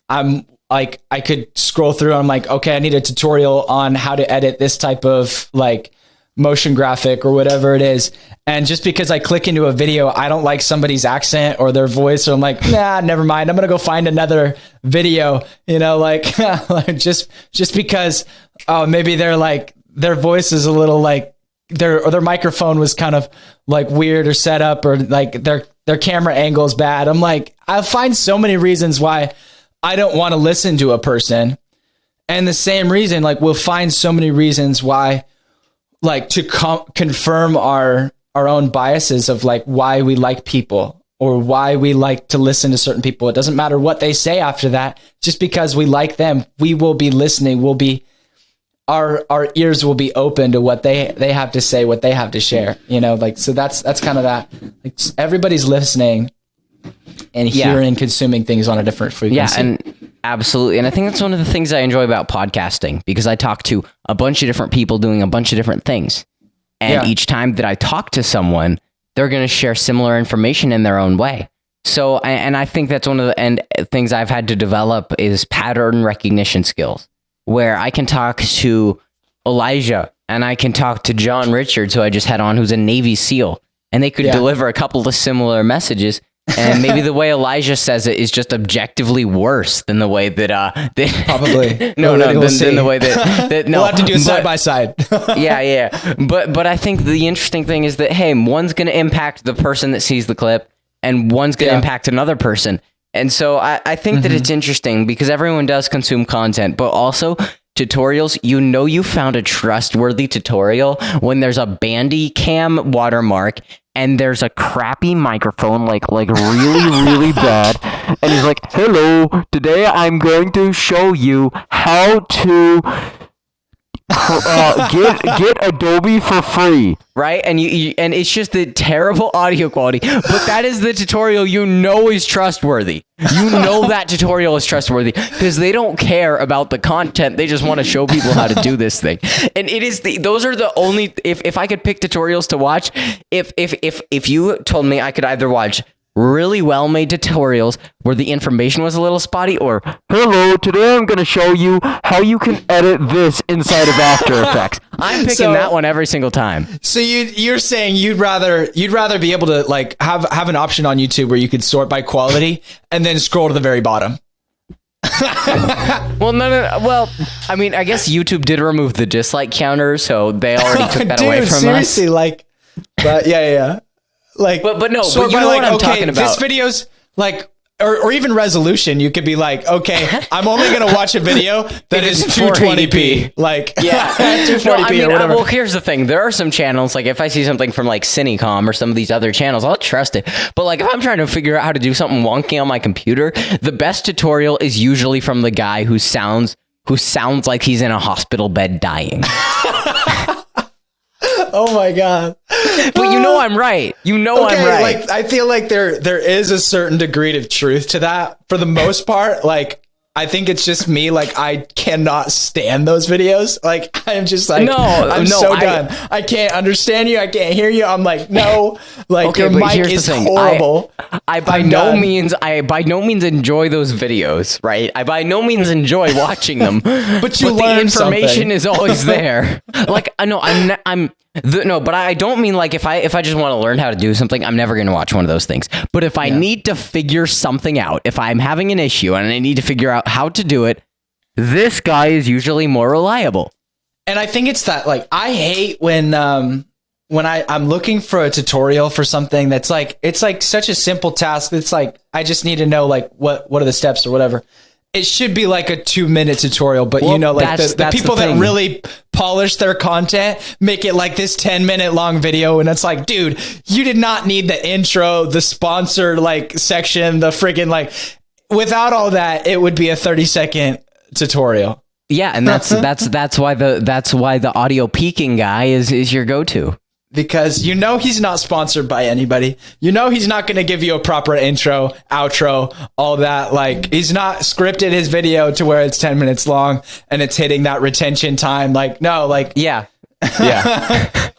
B: I'm like, I could scroll through and I'm like, okay, I need a tutorial on how to edit this type of like motion graphic or whatever it is. And just because I click into a video, I don't like somebody's accent or their voice, or I'm like, nah, never mind. I'm going to go find another video, you know, like, just because, maybe they're like, their voice is a little like their microphone was kind of like weird or set up, or like their camera angle is bad. I'm like, I find so many reasons why I don't want to listen to a person. And the same reason, like we'll find so many reasons why, like to confirm our own biases of like why we like people or why we like to listen to certain people. It doesn't matter what they say after that. Just because we like them, we will be listening. Our ears will be open to what they have to say, what they have to share, you know, like, so that's kind of that, like everybody's listening and hearing, consuming things on a different frequency.
A: Yeah, and absolutely. And I think that's one of the things I enjoy about podcasting, because I talk to a bunch of different people doing a bunch of different things. And each time that I talk to someone, they're going to share similar information in their own way. So, and I think that's one of the things I've had to develop is pattern recognition skills, where I can talk to Elijah and I can talk to John Richards, who I just had on, who's a Navy SEAL, and they could deliver a couple of similar messages. And maybe the way Elijah says it is just objectively worse than the way that
B: probably
A: than the way that no,
B: we'll have to do it side by side.
A: yeah. But I think the interesting thing is that, hey, one's going to impact the person that sees the clip, and one's going to impact another person. And so I think that it's interesting because everyone does consume content, but also tutorials. You know, you found a trustworthy tutorial when there's a Bandicam watermark and there's a crappy microphone, like really bad. And he's like, hello, today I'm going to show you how to get Adobe for free, right? And and it's just the terrible audio quality, but that is the tutorial you know is trustworthy. You know that tutorial is trustworthy because they don't care about the content. They just want to show people how to do this thing. And it is those are the only, if I could pick tutorials to watch, if you told me I could either watch really well-made tutorials where the information was a little spotty, or hello, today I'm going to show you how you can edit this inside of After Effects. I'm picking that one every single time. So
B: you're saying you'd rather be able to like have an option on YouTube where you could sort by quality and then scroll to the very bottom.
A: Well, no. Well, I mean, I guess YouTube did remove the dislike counter, so they already took that away from
B: seriously,
A: us.
B: Like, but yeah. Like,
A: but no,
B: so
A: but you know
B: like,
A: what I'm talking about.
B: This video's like, or even resolution. You could be like, okay, I'm only going to watch a video that is 220p. Like, 240p or whatever.
A: Well, here's the thing. There are some channels, like if I see something from like Cinecom or some of these other channels, I'll trust it. But like if I'm trying to figure out how to do something wonky on my computer, the best tutorial is usually from the guy who sounds like he's in a hospital bed dying.
B: Oh my God.
A: But you know I'm right. You know I'm right.
B: Like I feel like there is a certain degree of truth to that. For the most part, like I think it's just me. Like I cannot stand those videos. Like I'm just like, I'm so done. I can't understand you. I can't hear you. I'm like, no. Like okay, your mic is horrible. I by no means enjoy those videos. Right. I by no means enjoy watching them. But the information is always there. Like no, but I don't mean like if I just want to learn how to do something, I'm never going to watch one of those things. But if I need to figure something out, if I'm having an issue and I need to figure out how to do it, this guy is usually more reliable. And I think it's that, like, I hate when I'm looking for a tutorial for something that's like, it's like such a simple task. It's like, I just need to know like what are the steps or whatever. It should be like a 2-minute tutorial, but you know, like the people that really polish their content make it like this 10-minute long video. And it's like, dude, you did not need the intro, the sponsored like section, the friggin' like, without all that, it would be a 30-second tutorial.
A: Yeah. And that's why the audio peaking guy is your go-to.
B: because you know he's not sponsored by anybody. You know he's not going to give you a proper intro, outro, all that. Like, he's not scripted his video to where it's 10 minutes long and it's hitting that retention time. Like, no, like,
A: Yeah.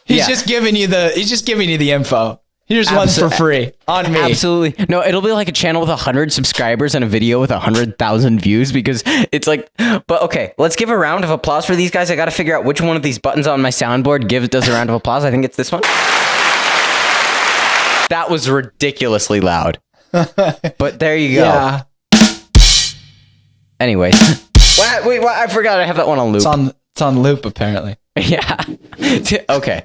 B: he's just giving you the info. Here's one for free on me.
A: Absolutely. No, it'll be like a channel with 100 subscribers and a video with 100,000 views, because it's like, but okay, let's give a round of applause for these guys. I got to figure out which one of these buttons on my soundboard does a round of applause. I think it's this one. That was ridiculously loud. But there you go.
B: Yeah.
A: Anyways. Wait, I forgot I have that one on loop.
B: It's on loop, apparently.
A: Yeah. Okay.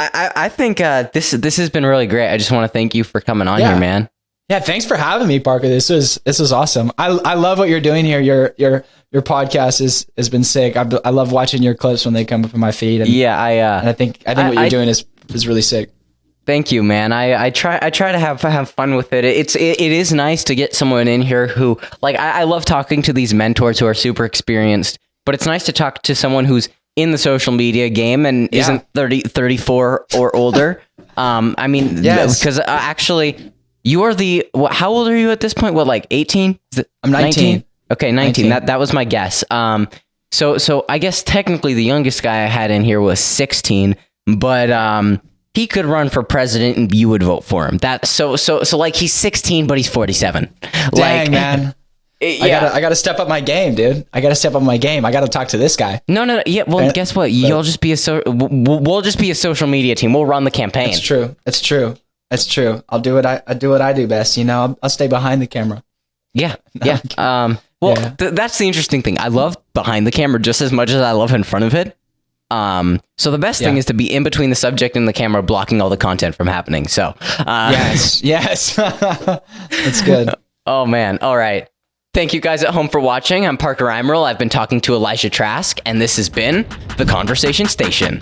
A: I think this has been really great. I just want to thank you for coming on here, man.
B: Yeah, thanks for having me, Parker. This was awesome. I love what you're doing here. Your podcast has been sick. I love watching your clips when they come up in my feed. And,
A: yeah,
B: and I think what you're doing is really sick.
A: Thank you, man. I try to have fun with it. It is nice to get someone in here who, like, I love talking to these mentors who are super experienced, but it's nice to talk to someone who's in the social media game and isn't 34 or older. I mean, because actually you are how old are you at this point? What, like 18?
B: I'm 19.
A: Okay, 19. That was my guess. So I guess technically the youngest guy I had in here was 16, but he could run for president and you would vote for him. So like he's 16, but he's 47.
B: Dang,
A: like,
B: man. Yeah. I gotta step up my game, dude. I gotta step up my game. I gotta talk to this guy.
A: No. Yeah. Well, guess what? You'll just be we'll just be a social media team. We'll run the campaign.
B: It's true. I'll do what I do best. You know, I'll stay behind the camera.
A: Yeah. Yeah. That's the interesting thing. I love behind the camera just as much as I love in front of it. So the best thing is to be in between the subject and the camera, blocking all the content from happening. So,
B: yes. That's good.
A: Oh man. All right. Thank you guys at home for watching. I'm Parker Emerald. I've been talking to Elijah Trask, and this has been The Conversation Station.